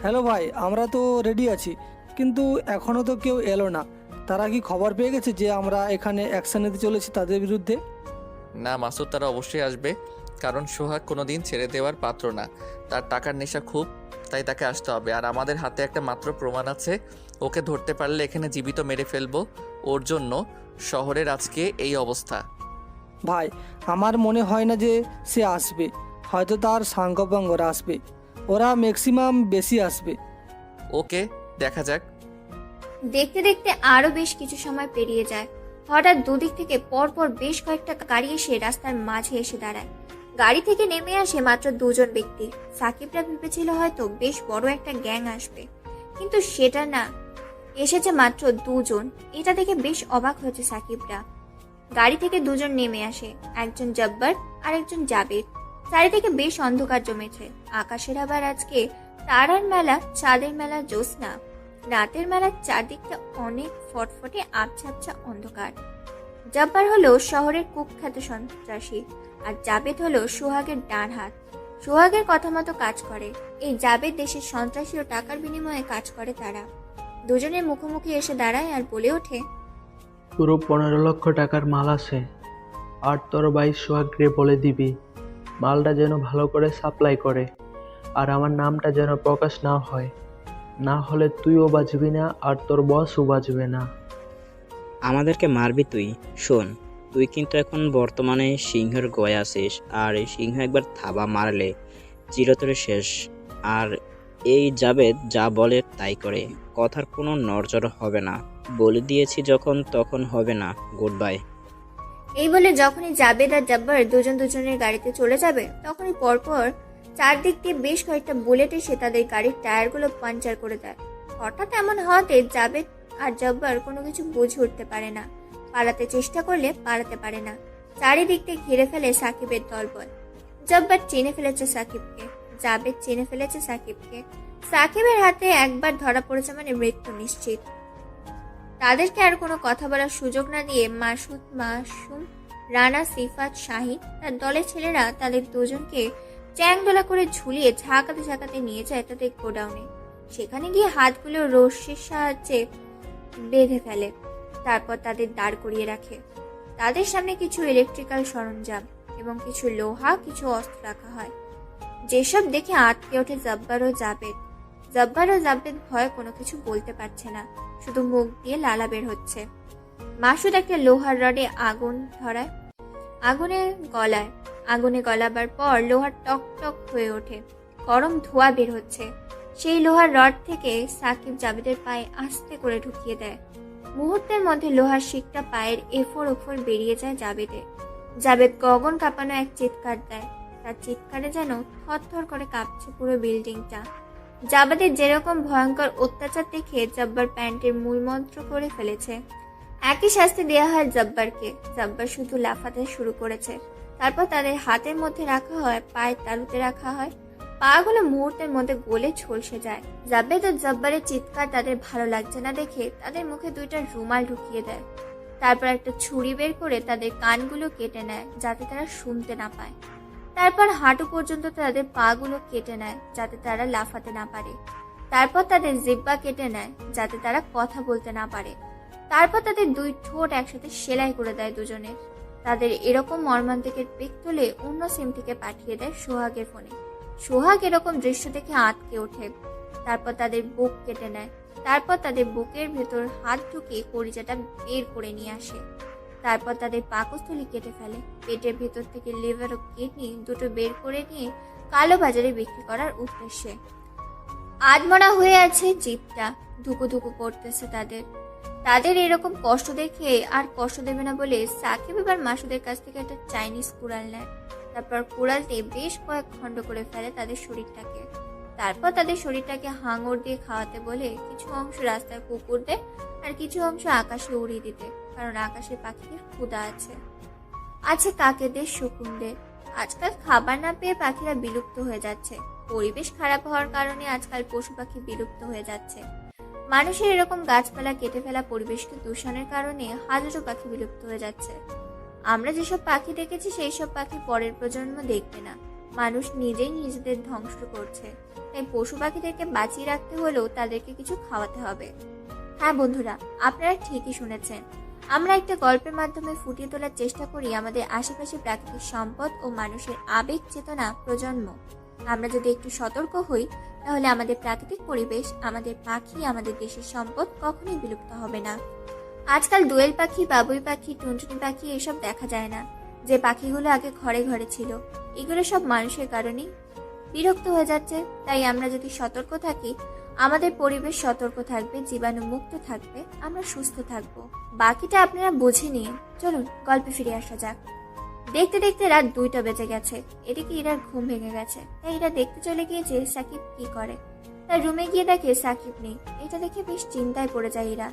হ্যালো ভাই, আমরা তো রেডি আছি, কিন্তু এখনও তো কেউ এলো না। তারা কি খবর পেয়ে গেছে যে আমরা এখানে অ্যাকশন নিতে চলেছি তাদের বিরুদ্ধে? না মাসুদ, তারা অবশ্যই আসবে, কারণ সোহাগ কোনোদিন ছেড়ে দেওয়ার পাত্র না। তার টাকার নেশা খুব, তাই তাকে আসতে হবে। আর আমাদের হাতে একটা মাত্র প্রমাণ আছে, ওকে ধরতে পারলে এখানে জীবিত মেরে ফেলবো। ওর জন্য শহরের আজকে এই অবস্থা। ভাই, আমার মনে হয় না যে সে আসবে। হয়তো তার সাঙ্গপাঙ্গরা আসবে, ওরা ম্যাক্সিমাম বেশি আসবে। ওকে, দেখা যাক। দেখতে দেখতে আরো বেশ কিছু সময় পেরিয়ে যায়। হঠাৎ দুদিক থেকে পরপর বেশ কয়েকটা গাড়ি এসে রাস্তার মাঝে এসে দাঁড়ায়। গাড়ি থেকে নেমে আসে মাত্র দুজন ব্যক্তি। সাকিবরা ভেবেছিল হয়তো বেশ বড় একটা গ্যাং আসবে, কিন্তু সেটা না, এসেছে মাত্র দুজন। এটা দেখে বেশ অবাক হয়েছে সাকিবরা। গাড়ি থেকে দুজন নেমে আসে, একজন জব্বার আর একজন জাবেদ। চারিদিকে বেশ অন্ধকার জমেছে। আকাশের আবার আজকে তারার মেলা, চাঁদের মেলা, জ্যোৎস্না। রাতের মেলার চারদিকটা অনেক ফটফটে আবছা আবছা অন্ধকার। জব্বার হলো শহরের কুখ্যাত সন্ত্রাসী, আর জাবেদ হলো সোহাগের ডান হাত। সোহাগের কথা মতো কাজ করে এই জাবেদ। দেশের সন্ত্রাসী ও টাকার বিনিময়ে কাজ করে তারা। দুজনের মুখোমুখি এসে দাঁড়ায় আর বলে ওঠে, পুরো 15 লক্ষ টাকার মাল আছে, আর তোর ভাই সোহাগরে বলে দিবি মালটা যেন ভালো করে সাপ্লাই করে, আর আমার নামটা যেন প্রকাশ না হয়, না হলে তুইও বাঁচবি না আর তোর বসও বাঁচবে না। আমাদেরকে মারবি তুই? শোন, তুই কিন্তু এখন বর্তমানে সিংহের গয়ে আছিস, আর এই সিংহ একবার থাবা মারলে চিরতরে শেষ। আর এই জাবেদ যা বলে তাই করে, কথার কোনো নড়চড় হবে না। বলে দিয়েছি যখন, তখন হবে না। Good bye. এই বলে যখনই জাবেদ আর জব্বার দুজন দুজনের গাড়িতে চলে যাবে, তখনই পরপর চারদিক দিয়ে বেশ কয়েকটা বুলেট এসে তাদের গাড়ির টায়ারগুলো পাঞ্চার করে দেয়। হঠাৎ এমন হওয়াতে জাবেদ আর জব্বার কোনো কিছু বুঝে উঠতে পারে না। পালাতে চেষ্টা করলে পালাতে পারে না। চারিদিক দিয়ে ঘিরে ফেলে সাকিবের দলবল। জব্বার চিনে ফেলেছে সাকিবকে, জাবেদ চিনে ফেলেছে সাকিবকে। সাকিবের হাতে একবার ধরা পড়েছে মানে মৃত্যু নিশ্চিত। তাদেরকে আর কোনো কথা বলার সুযোগ না দিয়ে মাসুদ, মাসুম, রানা, সিফাত, শাহিন তার দলের ছেলেরা তাদের দুজনকে চ্যাংদোলা করে ঝুলিয়ে ঝাঁকাতে ঝাঁকাতে নিয়ে যায় তাদের গোডাউনে। সেখানে গিয়ে হাতগুলো রশ্মির সাহায্যে বেঁধে ফেলে। তারপর তাদের দাঁড় করিয়ে রাখে। তাদের সামনে কিছু ইলেকট্রিক্যাল সরঞ্জাম এবং কিছু লোহা, কিছু অস্ত্র রাখা হয়, যেসব দেখে আটকে ওঠে জব্বার ও জাবেদ। জব্বার ও জাবেদ ভয়ে কোনো কিছু বলতে পারছে না, শুধু মুখ দিয়ে লালা বের হচ্ছে। মাসুদ একটা লোহার রডে আগুন ধরায়, আগুনে গলাবার পর লোহার টক টক হয়ে ওঠে, গরম ধোঁয়া বের হচ্ছে। সেই লোহার রড থেকে সাকিব জাবেদের পায়ে আস্তে করে ঢুকিয়ে দেয়। মুহূর্তের মধ্যে লোহার শিকটা পায়ের এফোর ওফর বেরিয়ে যায় জাবেদের। জাবেদ গগন কাঁপানো এক চিৎকার দেয়। তার চিৎকারে যেন থরথর করে কাঁপছে পুরো বিল্ডিংটা। জাবেদের যেরকম ভয়ঙ্কর অত্যাচার দেখে জব্বার প্যান্টের মূলমন্ত্র করে ফেলেছে। একই শাস্তি দেওয়া হয় জব্বারকে। জব্বার শুধু লাফাতে শুরু করেছে। তারপর তাদের হাতের মধ্যে রাখা হয়, পায়ের তালুতে রাখা হয়। পাগুলো মুহূর্তের মধ্যে গলে ঝলসে যায়। জাবেদ ও জব্বারের চিৎকার তাদের ভালো লাগছে না দেখে তাদের মুখে দুইটা রুমাল ঢুকিয়ে দেয়। তারপর একটা ছুরি বের করে তাদের কানগুলো কেটে নেয় যাতে তারা শুনতে না পায়। তারপর হাঁটু পর্যন্ত তাদের পাগুলো কেটে নেয় যাতে তারা লাফাতে না পারে। তারপর তাদের জিহ্বা কেটে নেয় যাতে তারা কথা বলতে না পারে। তারপর তাদের দুই ঠোঁট একসাথে সেলাই করে দেয় দুজনের। তাদের এরকম মর্মান্তিকের পিক তুলে অন্য সিম থেকে পাঠিয়ে দেয় সোহাগের ফোনে। সোহাগ এরকম দৃশ্য দেখে আটকে ওঠে। তারপর তাদের বুক কেটে নেয়। তারপর তাদের বুকের ভেতর হাত ঢুকিয়ে কলিজাটা বের করে নিয়ে আসে। তারপর তাদের পাকস্থলী কেটে ফেলে। পেটের ভেতর থেকে লিভার ও কিডনি দুটো বের করে নিয়ে কালো বাজারে বিক্রি করার উদ্দেশ্যে। আধমরা হয়ে আছে জিভটা, ধুকু ধুকু করতেছে তাদের এরকম কষ্ট দেখে আর কষ্ট দেবে না বলে সাকিব এবার মাসুদের কাছ থেকে একটা চাইনিজ কুড়াল নেয়। তারপর কুড়াল দিয়ে বেশ কয়েক খণ্ড করে ফেলে তাদের শরীরটাকে। তারপর তাদের শরীরটাকে হাঙর দিয়ে খাওয়াতে বলে কিছু অংশ রাস্তায় কুকুর দেয় আর কিছু অংশ আকাশে উড়িয়ে দিতে, কারণ আকাশে পাখিদের ক্ষুধা আছে কাকেদের, শকুনদের। আজকাল খাবার না পেয়ে পাখিরা বিলুপ্ত হয়ে যাচ্ছে। পরিবেশ খারাপ হওয়ার কারণে আজকাল পশু পাখি বিলুপ্ত হয়ে যাচ্ছে। মানুষের এরকম গাছপালা কেটে ফেলা পরিবেশকে দূষণের কারণে হাজারো পাখি বিলুপ্ত হয়ে যাচ্ছে। আমরা যেসব পাখি দেখেছি সেই সব পাখি পরের প্রজন্ম দেখবে না। মানুষ নিজেই নিজেদের ধ্বংস করছে। তাই পশু পাখিদেরকে বাঁচিয়ে রাখতে হলেও তাদেরকে কিছু খাওয়াতে হবে। হ্যাঁ বন্ধুরা, আপনারা ঠিকই শুনেছেন। আমরা একটা গল্পের মাধ্যমে ফুটিয়ে তোলার চেষ্টা করি আমাদের আশেপাশে প্রাকৃতিক সম্পদ ও মানুষের আবেগ চেতনা প্রজন্ম। আমরা যদি একটু সতর্ক হই তাহলে আমাদের প্রাকৃতিক পরিবেশ, আমাদের পাখি, আমাদের দেশের সম্পদ কখনোই বিলুপ্ত হবে না। আজকাল দোয়েল পাখি, বাবুই পাখি, টুনটুনি পাখি এসব দেখা যায় না। যে পাখিগুলো আগে ঘরে ঘরে ছিল, এগুলো সব মানুষের কারণেই বিরক্ত হয়ে যাচ্ছে। তাই আমরা যদি সতর্ক থাকি আমাদের পরিবেশ সতর্ক থাকবে, জীবাণুমুক্ত থাকবে, আমরা সুস্থ থাকবো। বাকিটা আপনারা বুঝে নিয়ে চলুন গল্পে ফিরে আসা যাক। দেখতে দেখতে রাত 2টা বেজে গেছে। এদিকে ইরার ঘুম ভেঙে গেছে, তাই ইরা দেখতে চলে গিয়েছে সাকিব কি করে। তার রুমে গিয়ে দেখে সাকিব নেই। এটা দেখে বেশ চিন্তায় পড়ে যায় ইরা।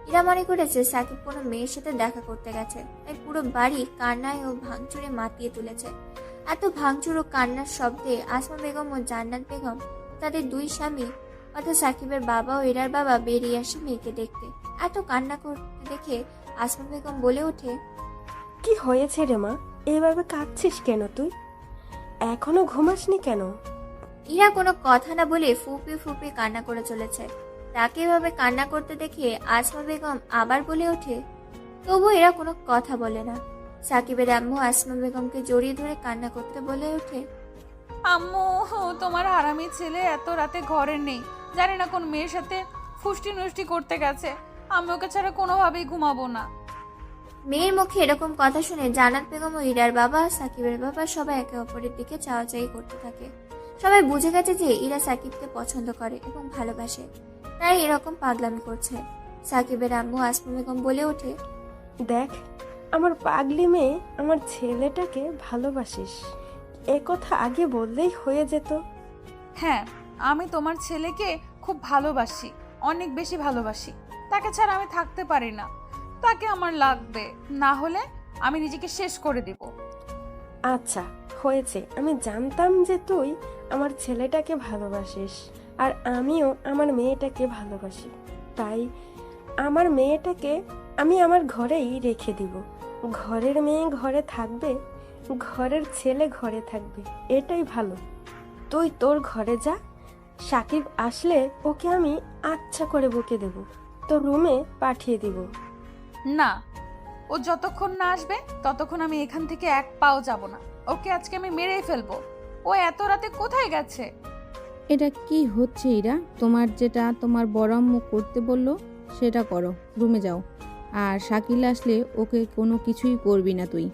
ইরা মনে করেছে সাকিব কোনো মেয়ের সাথে দেখা করতে গেছে, তাই পুরো বাড়ি কান্নায় ও ভাঙচুরে মাতিয়ে তুলেছে। এত ভাঙচুর ও কান্নার শব্দে আসমা বেগম ও জান্নাত বেগম, তাদের দুই স্বামী অর্থাৎ সাকিবের বাবা ও ইরার বাবা বেরিয়ে আসে মেয়েকে দেখতে। এত কান্না করতে দেখে আসমা বেগম বলে ওঠে, কি হয়েছে রে মা, এভাবে কাঁদছিস কেন তুই? এখনো ঘুমাসনি কেন? ইরা কোনো কথা না বলে ফুপিয়ে ফুপিয়ে কান্না করে চলেছে। তাকে এভাবে কান্না করতে দেখে আসমা বেগম আবার বলে ওঠে। তবু এরা কোনো কথা বলে না। সাকিবের আম্মু আসমা বেগমকে জড়িয়ে ধরে কান্না করতে বলে ওঠে, আম্মু, তোমার হারামি ছেলে এত রাতে ঘরে নেই, জানি না কোন মেয়ের সাথে ফুষ্টি নষ্টি করতে গেছে। আমি ওকে ছাড়া কোনোভাবেই ঘুমাবো না। মেয়ের মুখে এরকম কথা শুনে জান্নাত বেগম ও ইরার বাবা, সাকিবের বাবা সবাই একে অপরের দিকে চাওয়াচাই করতে থাকে। সবাই বুঝে গেছে যে ইরা সাকিবকে পছন্দ করে এবং ভালোবাসে, তাই এরকম পাগলামি করছে। সাকিবের আম্মু আসমা বেগম বলে ওঠে, দেখ, আমার পাগলি মেয়ে আমার ছেলেটাকে ভালোবাসিস, এ কথা আগে বললেই হয়ে যেত। হ্যাঁ, আমি তোমার ছেলেকে খুব ভালোবাসি, অনেক বেশি ভালোবাসি। তাকে ছাড়া আমি থাকতে পারি না। তাকে আমার লাগবে, না হলে আমি নিজেকে শেষ করে দেব। আচ্ছা হয়েছে, আমি জানতাম যে তুই আমার ছেলেটাকে ভালোবাসিস আর আমিও আমার মেয়েটাকে ভালোবাসি, তাই আমার মেয়েটাকে আমি আমার ঘরেই রেখে দিব। ঘরের মেয়ে ঘরে থাকবে, ঘরের ছেলে ঘরে থাকবে, এটাই ভালো। তুই তোর ঘরে যা, সাকিব আসলে ওকে আমি আচ্ছা করে বকে দেব, তোর রুমে পাঠিয়ে দিব। না, ও যতক্ষণ না আসবে ততক্ষণ আমি এখান থেকে এক পাও যাব না। ওকে আজকে আমি মেরেই ফেলবো। ও এত রাতে কোথায় গেছে? এটা কি হচ্ছে ইরা? তোমার যেটা তোমার বড় আম্মু করতে বললো সেটা করো, রুমে যাও। আর শাকিল আসলে ওকে কোনো কিছুই করবি না তুই।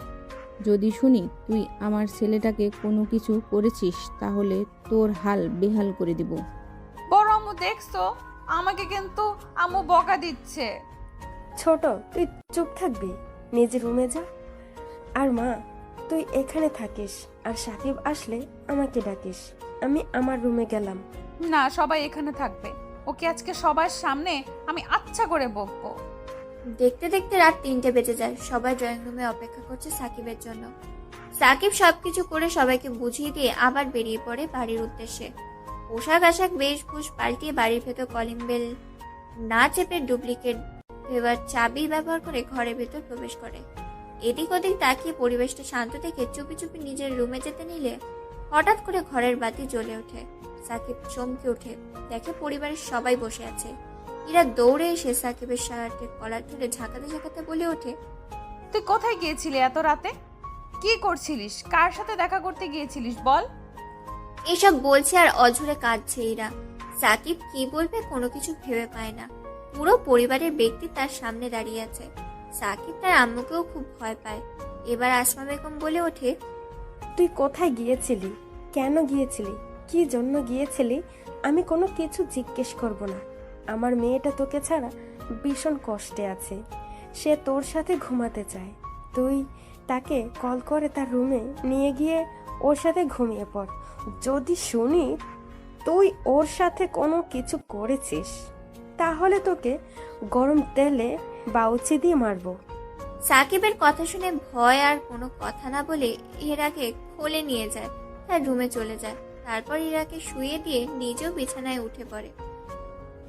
যদি শুনি তুই আমার ছেলেটাকে কোনো কিছু করেছিস তাহলে তোর হাল বেহাল করে দিব। বড় আম্মু দেখছো, আমাকে কিন্তু আম্মু বকা দিচ্ছে। ছোট, তুই চুপ থাকবি, নিজের রুমে যা। আর মা, তুই এখানে থাকিস, আর সাকিব আসলে আমাকে ডাকিস। আমি আমার রুমে গেলাম। না, সবাই এখানে থাকবে। ওকে আজকে সবার সামনে আমি আচ্ছা করে বকবো। দেখতে দেখতে রাত 3টে বেজে যায়। সবাই ড্রয়িং রুমে অপেক্ষা করছে সাকিবের জন্য। সাকিব সবকিছু করে সবাইকে বুঝিয়ে দিয়ে আবার বেরিয়ে পড়ে বাড়ির উদ্দেশ্যে। পোশাক আশাক বেশভূষ পাল্টিয়ে বাড়ির ভেতর কলিং বেল না চেপে ডুপ্লিকেট ভেবার চাবি ব্যবহার করে ঘরের ভেতর প্রবেশ করে। এদিক ওদিক তাকিয়ে পরিবেশটা শান্ত দেখে চুপি চুপি নিজের রুমে যেতে নিলে হঠাৎ করে ঘরের বাতি জ্বলে ওঠে। সাকিব চমকে ওঠে, দেখে পরিবারের সবাই বসে আছে। ইরা দৌড়ে এসে সাকিবের শার্টের কলার ধরে ঝাঁকাতে ঝাঁকাতে বলে ওঠে, তুই কোথায় গিয়েছিলি এত রাতে? কি করছিলিস? কার সাথে দেখা করতে গিয়েছিলিস বল? এসব বলছে আর অঝরে কাঁদছে ইরা। সাকিব কি বলবে কোনো কিছু ভেবে পায় না। পুরো পরিবারের ব্যক্তি তার সামনে দাঁড়িয়ে আছে। সাকিব তার আম্মুকেও খুব ভয় পায়। এবার আসমা বেগম বলে ওঠে, তুই কোথায় গিয়েছিলি, কেন গিয়েছিলি, কি জন্য গিয়েছিলি? আমি কোনো কিছু জিজ্ঞেস করব না। আমার মেয়েটা তোকে ছাড়া ভীষণ কষ্টে আছে, সে তোর সাথে ঘুমাতে চায়। তুই তাকে কল করে তার রুমে নিয়ে গিয়ে ওর সাথে ঘুমিয়ে পড়। যদি শুনি তুই ওর সাথে কোনো কিছু করেছিস তাহলে তোকে গরম তেলে বাউচি দিয়ে মারবো। সাকিবের কথা শুনে ভয় আর কোনো কথা না বলে ইরাকে কোলে নিয়ে যায়, তার রুমে চলে যায়। তারপর ইরাকে শুয়ে দিয়ে নিজেও বিছানায় উঠে পড়ে।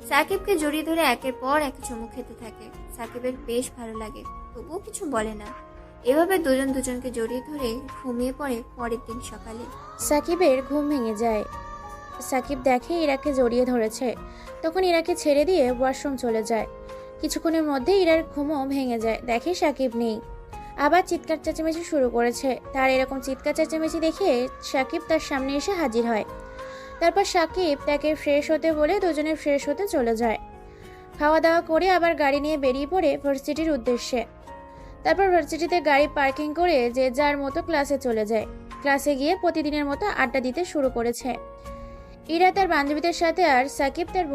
সাকিবকে জড়িয়ে ধরে একের পর এক চুমু খেতে থাকে। সাকিবের বেশ ভালো লাগে, তবুও কিছু বলে না। এভাবে দুজন দুজনকে জড়িয়ে ধরে ঘুমিয়ে পড়ে পরের দিন সকালে। সাকিবের ঘুম ভেঙে যায়। সাকিব দেখে ইরাকে জড়িয়ে ধরেছে, তখন ইরাকে ছেড়ে দিয়ে ওয়াশরুম চলে যায়। কিছুক্ষণের মধ্যে ইরার ঘুমও ভেঙে যায়, দেখে সাকিব নেই। আবার চিৎকার চেঁচামেচি শুরু করেছে। তার এরকম চিৎকার চেঁচামেচি দেখে সাকিব তার সামনে এসে হাজির হয়। তারপর সাকিব তাকে ফ্রেশ হতে বলে দুজনে ফ্রেশ হতে চলে যায়। খাওয়া দাওয়া করে আবার গাড়ি নিয়ে বেরিয়ে পড়ে ভার্সিটির উদ্দেশ্যে। তারপর ভার্সিটিতে গাড়ি পার্কিং করে যে যার মতো ক্লাসে চলে যায়। ক্লাসে গিয়ে প্রতিদিনের মতো আড্ডা দিতে শুরু করেছে। ইরা তার বান্ধবীদের সাথে আর সাকিব তার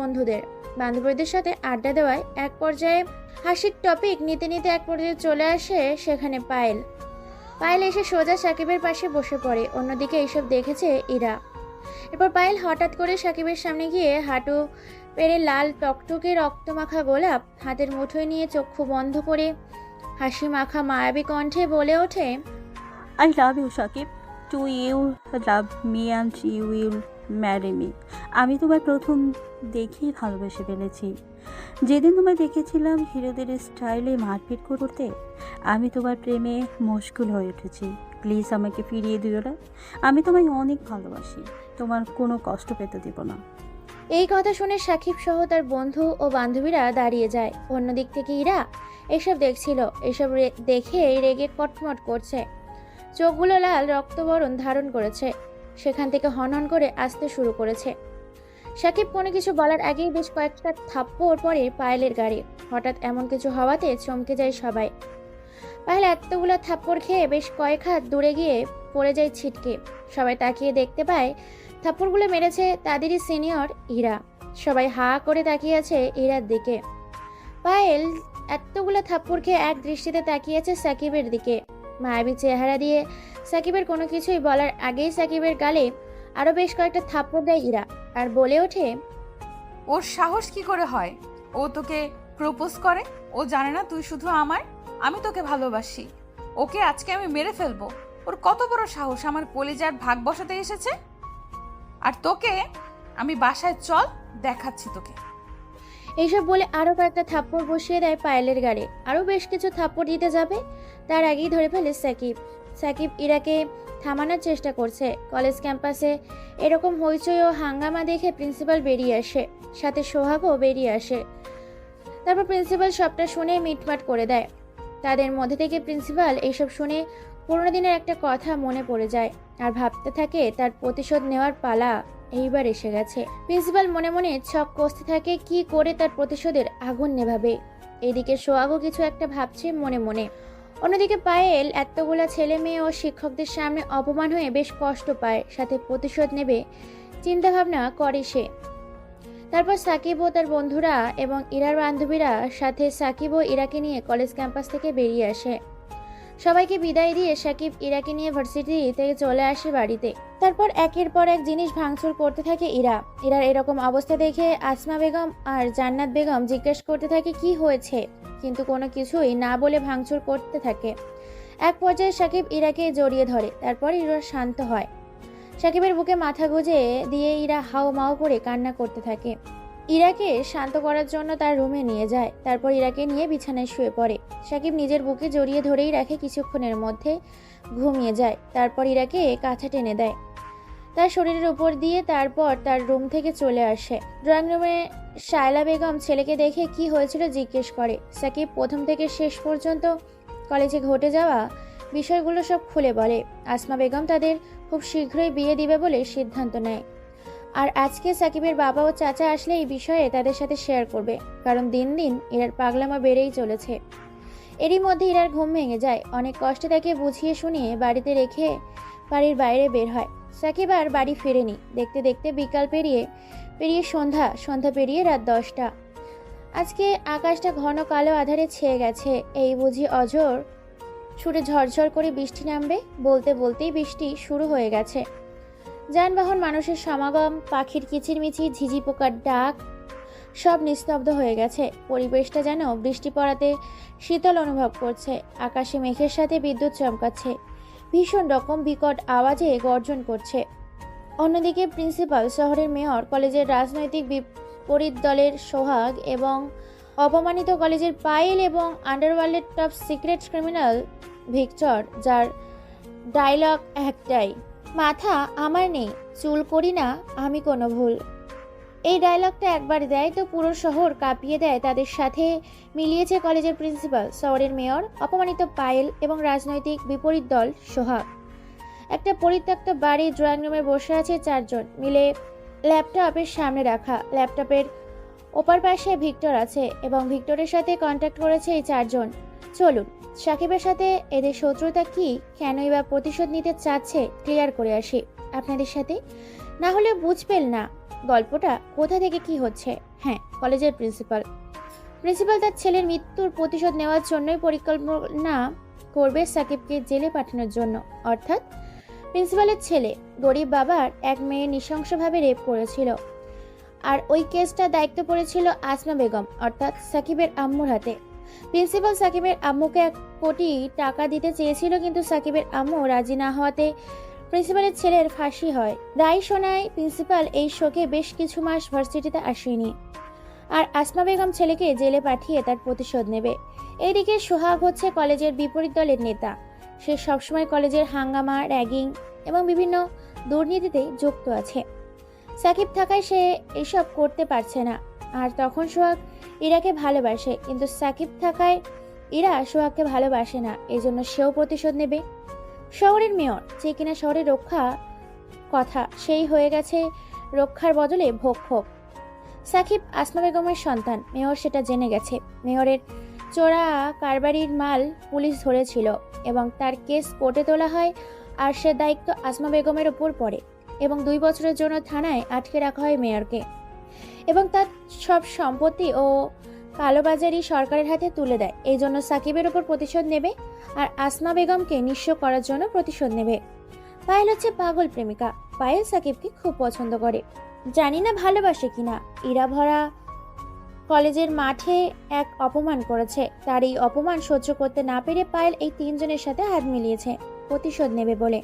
বান্ধবীদের সাথে আড্ডা দেওয়ায় এক পর্যায়ে হাসির টপিক নিতে নিতে এক পর্যায়ে চলে আসে সেখানে পায়েল এসে সোজা সাকিবের পাশে বসে পড়ে। অন্যদিকে এইসব দেখেছে ইরা। এরপর পায়েল হঠাৎ করে সাকিবের সামনে গিয়ে হাঁটু পেরে লাল টকটকে রক্তমাখা গোলাপ হাতের মুঠোয় নিয়ে চক্ষু বন্ধ করে হাসি মাখা মায়াবী কণ্ঠে বলে ওঠে, I love you, Shakib. Do you love me and you will marry me? আমি তোমার প্রথম দেখেই ভালোবেসে ফেলেছি। যেদিন তোমায় দেখেছিলাম হিরোদের স্টাইলে মারপিট করতে, আমি তোমার প্রেমে মশগুল হয়ে উঠেছি। প্লিজ আমাকে ফিরিয়ে দিও না। আমি তোমায় অনেক ভালোবাসি। তোমার কোনো কষ্ট পেতে দেব না। এই কথা শুনে সাকিব সহ তার বন্ধু ও বান্ধবীরা দাঁড়িয়ে যায়। অন্যদিক থেকে ইরা এসব দেখছিল। এসব দেখে রেগে কটমট করছে, চোখগুলো লাল রক্তবরণ ধারণ করেছে, সেখান থেকে হনহন করে আসতে শুরু করেছে। সাকিব কোনো কিছু বলার আগেই বেশ কয়েকটা থাপ্পড় পড়ে পায়েলের গাড়ি। হঠাৎ এমন কিছু হওয়াতে চমকে যায় সবাই। পায়েল এতগুলো থাপ্পড় খেয়ে বেশ কয়েক হাত দূরে গিয়ে পড়ে যায় ছিটকে। সবাই তাকিয়ে দেখতে পায় থাপ্পড়গুলো মেরেছে তাদেরই সিনিয়র ইরা। সবাই হা করে তাকিয়ে আছে ইরার দিকে। পায়েল এতগুলো থাপ্পড় খেয়ে এক দৃষ্টিতে তাকিয়ে আছে সাকিবের দিকে। মায়াবী চেহারা দিয়ে সাকিবের কোনো কিছুই বলার আগেই সাকিবের গালে আরো বেশ কয়েকটা থাপ্পড় দেয় ইরা আর বলে ওঠে, ওর সাহস কি করে হয়? ও তোকে প্রপোজ করে? ও জানে না তুই শুধু আমার, আমি তোকে ভালোবাসি। ওকে আজকে আমি মেরে ফেলবো। ওর কত বড় সাহস আমার কলিজার ভাগ বসাতে এসেছে। আর তোকে আমি বাসায় চল, দেখাচ্ছি তোকে। এইসব বলে আরো কয়েকটা থাপ্পড় বসিয়ে দেয় পায়েলের গাড়ে। আরো বেশ কিছু থাপ্পড় দিতে যাবে, তার আগেই ধরে ফেলে সাকিব ইরাকে থামানোর চেষ্টা করছে। কলেজ ক্যাম্পাসে এরকম হইচই ও হাঙ্গামা দেখে প্রিন্সিপাল বেরিয়ে আসে, সাথে সোহাগও বেরিয়ে আসে। তারপর প্রিন্সিপাল সবটা শুনে মিটমাট করে দেয়। তাদের মধ্যে থেকে প্রিন্সিপাল এইসব শুনে পুরোনো দিনের একটা কথা মনে পড়ে যায় আর ভাবতে থাকে তার প্রতিশোধ নেওয়ার পালা এইবার এসে গেছে। প্রিন্সিপাল মনে মনে ছক কষতে থাকে কি করে তার প্রতিশোধের আগুন নেভাবে। এদিকে সোহাগও কিছু একটা ভাবছে মনে মনে। অন্যদিকে পায়েল এতগুলা ছেলে মেয়ে ও শিক্ষকদের সামনে অপমান হয়ে বেশ কষ্ট পায়, সাথে প্রতিশোধ নেবে চিন্তাভাবনা করে সে। তারপর সাকিব ও তার বন্ধুরা এবং ইরার বান্ধবীরা সাথে সাকিব ও ইরাকে নিয়ে কলেজ ক্যাম্পাস থেকে বেরিয়ে আসে। সবাইকে বিদায় দিয়ে সাকিব ইরাকে নিয়ে ভার্সিটি থেকে চলে আসে বাড়িতে। তারপর একের পর এক জিনিস ভাঙচুর করতে থাকে ইরার এরকম অবস্থা দেখে আসমা বেগম আর জান্নাত বেগম জিজ্ঞেস করতে থাকে কি হয়েছে, কিন্তু কোনো কিছুই না বলে ভাঙচুর করতে থাকে। এক পর্যায়ে সাকিব ইরাকে জড়িয়ে ধরে, তারপর ইরা শান্ত হয়। সাকিবের বুকে মাথা গুঁজে দিয়ে ইরা হাও মাও করে কান্না করতে থাকে। ইরাকে শান্ত করার জন্য তার রুমে নিয়ে যায়। তারপর ইরাকে নিয়ে বিছানায় শুয়ে পড়ে। সাকিব নিজের বুকে জড়িয়ে ধরেই রাখে, কিছুক্ষণের মধ্যে ঘুমিয়ে যায়। তারপর ইরাকে কাঁথা টেনে দেয় তার শরীরের উপর দিয়ে। তারপর তার রুম থেকে চলে আসে। ড্রয়িং রুমে শায়লা বেগম ছেলেকে দেখে কি হয়েছিল জিজ্ঞেস করে। সাকিব প্রথম থেকে শেষ পর্যন্ত কলেজে ঘটে যাওয়া বিষয়গুলো সব খুলে বলে। আসমা বেগম তাদের খুব শীঘ্রই বিয়ে দিবে বলে সিদ্ধান্ত নেয়। আর আজকে সাকিবের বাবা ও চাচা আসলে এই বিষয়ে তাদের সাথে শেয়ার করবে, কারণ দিন দিন ইরার পাগলামা বেড়েই চলেছে। এরই মধ্যে ইরার ঘুম ভেঙে যায়। অনেক কষ্টে তাকে বুঝিয়ে শুনিয়ে বাড়িতে রেখে বাড়ির বাইরে বের হয়। সাকিব আর বাড়ি ফেরেনি। দেখতে দেখতে বিকাল পেরিয়ে সন্ধ্যা পেরিয়ে রাত 10টা। আজকে আকাশটা ঘন কালো আধারে ছেয়ে গেছে। এই বুঝি অঝোর ছুটে ঝরঝর করে বৃষ্টি নামবে। বলতে বলতেই বৃষ্টি শুরু হয়ে গেছে। যানবাহন, মানুষের সমাগম, পাখির কিচিরমিচির, ঝিঝি পোকার ডাক সব নিস্তব্ধ হয়ে গেছে। পরিবেশটা যেন বৃষ্টি পড়াতে শীতল অনুভব করছে। আকাশে মেঘের সাথে বিদ্যুৎ চমকাচ্ছে, ভীষণ রকম বিকট আওয়াজে গর্জন করছে। অন্যদিকে প্রিন্সিপাল, শহরের মেয়র, কলেজের রাজনৈতিক বিপরীত দলের সোহাগ এবং অপমানিত কলেজের পায়েল এবং আন্ডারওয়ার্ল্ডের টপ সিক্রেট ক্রিমিনাল ভিক্টর, যার ডায়লগ একটাই, মাথা আমার নেই, চুল করি না আমি কোনো ভুল। এই ডায়লগটা একবার দেয় তো পুরো শহর কাঁপিয়ে দেয়। তাদের সাথে মিলিয়েছে কলেজের প্রিন্সিপাল, শহরের মেয়র, অপমানিত পায়েল এবং রাজনৈতিক বিপরীত দল সোহাগ। একটা পরিত্যক্ত বাড়ি ড্রয়িং রুমে বসে আছে 4 জন মিলে, ল্যাপটপের সামনে রাখা। ল্যাপটপের ওপার পাশে ভিক্টর আছে এবং ভিক্টরের সাথে কন্ট্যাক্ট করেছে এই 4 জন। চলুন সাকিবের সাথে এদের শত্রুতা কি, কেনই বা প্রতিশোধ নিতে চাচ্ছে ক্লিয়ার করে আসি আপনাদের সাথে। না হলে বুঝবেন না গল্পটা কোথা থেকে কি হচ্ছে। হ্যাঁ, কলেজের প্রিন্সিপাল তার ছেলের মৃত্যুর প্রতিশোধ নেওয়ার জন্যই পরিকল্পনা করবে সাকিবকে জেলে পাঠানোর জন্য। অর্থাৎ প্রিন্সিপালের ছেলে গরিব বাবার এক মেয়ে নৃশংসভাবে রেপ করেছিল, আর ওই কেসটা দায়িত্ব পড়েছিল আসমা বেগম অর্থাৎ সাকিবের আম্মুর হাতে। প্রিন্সিপাল সাকিবের আম্মুকে 1 কোটি টাকা দিতে চেয়েছিল, কিন্তু সাকিবের আম্মু রাজি না হওয়াতে প্রিন্সিপালের ছেলের ফাঁসি হয়। দায় শোনায় প্রিন্সিপাল এই শোকে বেশ কিছু মাস ভার্সিটিতে আসেনি, আর আসমা বেগম ছেলেকে জেলে পাঠিয়ে তার প্রতিশোধ নেবে। এইদিকে সোহাগ হচ্ছে কলেজের বিপরীত দলের নেতা। সে সবসময় কলেজের হাঙ্গামা, র্যাগিং এবং বিভিন্ন দুর্নীতিতে যুক্ত আছে। সাকিব থাকায় সে এসব করতে পারছে না। আর তখন সোহাগ ইরাকে ভালোবাসে, কিন্তু সাকিব থাকায় ইরা সোহাগকে ভালোবাসে না, এজন্য সেও প্রতিশোধ নেবে। শহরের মেয়র, যে কিনা শহরের রক্ষা কথা, সেই হয়ে গেছে রক্ষার বদলে ভক্ষক। সাকিব আসমা বেগমের সন্তান, মেয়র সেটা জেনে গেছে। মেয়রের চোরা কারবারির মাল পুলিশ ধরেছিল এবং তার কেস কোর্টে তোলা হয়, আর সে দায়িত্ব আসমা বেগমের ওপর পড়ে এবং 2 বছরের জন্য থানায় আটকে রাখা হয় মেয়রকে, এবং তার সব সম্পত্তি ও কালোবাজারি সরকারের হাতে তুলে দেয়। এই জন্য সাকিবের ওপর প্রতিশোধ নেবে, আর আসমা বেগমকে নিঃস্ব করার জন্য প্রতিশোধ নেবে। পায়েল হচ্ছে পাগল প্রেমিকা। পায়েল সাকিবকে খুব পছন্দ করে, জানি না ভালোবাসে কিনা। ইরা ভরা কলেজের মাঠে এক অপমান করেছে, তার এই অপমান সহ্য করতে না পেরে পায়েল এই 3 জনের সাথে হাত মিলিয়েছে প্রতিশোধ নেবে বলে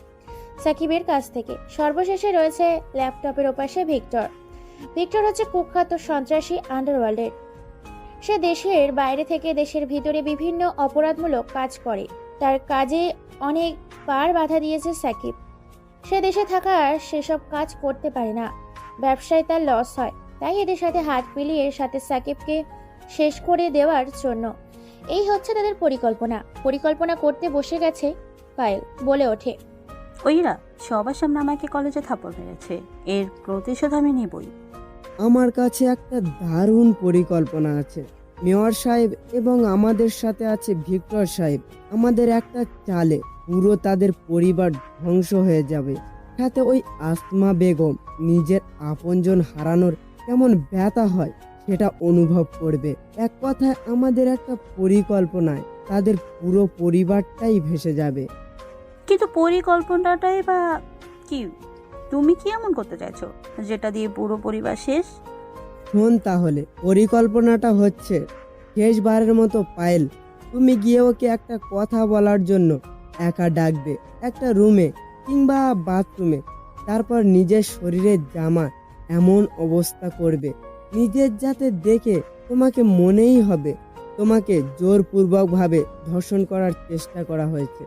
সাকিবের কাছ থেকে। সর্বশেষে রয়েছে ল্যাপটপের ওপাশে ভিক্টর হচ্ছে কুখ্যাত সন্ত্রাসী আন্ডারওয়ার্ল্ডের। সে দেশের বাইরে থেকে দেশের ভিতরে বিভিন্ন অপরাধমূলক কাজ করে। তার কাজে অনেকবার বাধা দিয়েছে সাকিব। সে দেশে থাকার সেসব কাজ করতে পারে না, ব্যবসায় তার লস হয়। তাই এদের সাথে হাত মিলিয়ে সাথে সাকিবকে শেষ করে দেওয়ার জন্য এই হচ্ছে তাদের পরিকল্পনা করতে বসে গেছে পায়েল। বলে ওঠে, ওইরা সবার সামনে আমাকে কলেজে থাপ্পড় মেরেছে, এর প্রতিশোধ আমি নেবই। আমার কাছে একটা দারুণ পরিকল্পনা আছে মেয়র সাহেব, এবং আমাদের সাথে আছে ভিক্টর সাহেব। আমাদের একটা চালে পুরো তাদের পরিবার ধ্বংস হয়ে যাবে। সাথে ওই আসমা বেগম নিজের আপনজন হারানোর কেমন ব্যথা হয় সেটা অনুভব করবে। এক কথায় আমাদের একটা পরিকল্পনায় তাদের পুরো পরিবারটাই ভেসে যাবে। কিন্তু পরিকল্পনাটাই বা কি? তুমি কি এমন করতে চাইছো যেটা দিয়ে পুরো পরিবার শেষ? শোন তাহলে, পরিকল্পনাটা হচ্ছে শেষবারের মতো পায়েল, তুমি গিয়ে ওকে একটা কথা বলার জন্য একা ডাকবে একটা রুমে কিংবা বাথরুমে। তারপর নিজের শরীরের জামা এমন অবস্থা করবে নিজের যাতে দেখে তোমাকে মনেই হবে তোমাকে জোরপূর্বকভাবে ধর্ষণ করার চেষ্টা করা হয়েছে।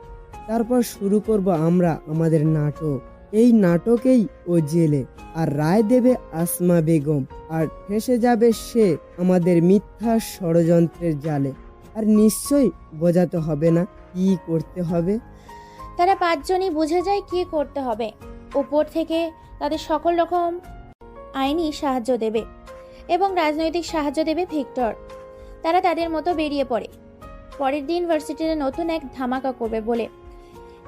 তারপর শুরু করব আমরা আমাদের নাটক। এই নাটকেই ও জেলে, আর রায় দেবে আসমা বেগম, আর ফেঁসে যাবে সে আমাদের মিথ্যা ষড়যন্ত্রের জালে। আর নিশ্চয়ই বোঝাতে হবে না কি করতে হবে। তারা 5 জনই বুঝে যায় কি করতে হবে। উপর থেকে তাদের সকল রকম আইনি সাহায্য দেবে এবং রাজনৈতিক সাহায্য দেবে ভিক্টর। তারা তাদের মতো বেরিয়ে পড়ে পরের দিন ভার্সিটিতে নতুন এক ধামাকা করবে বলে।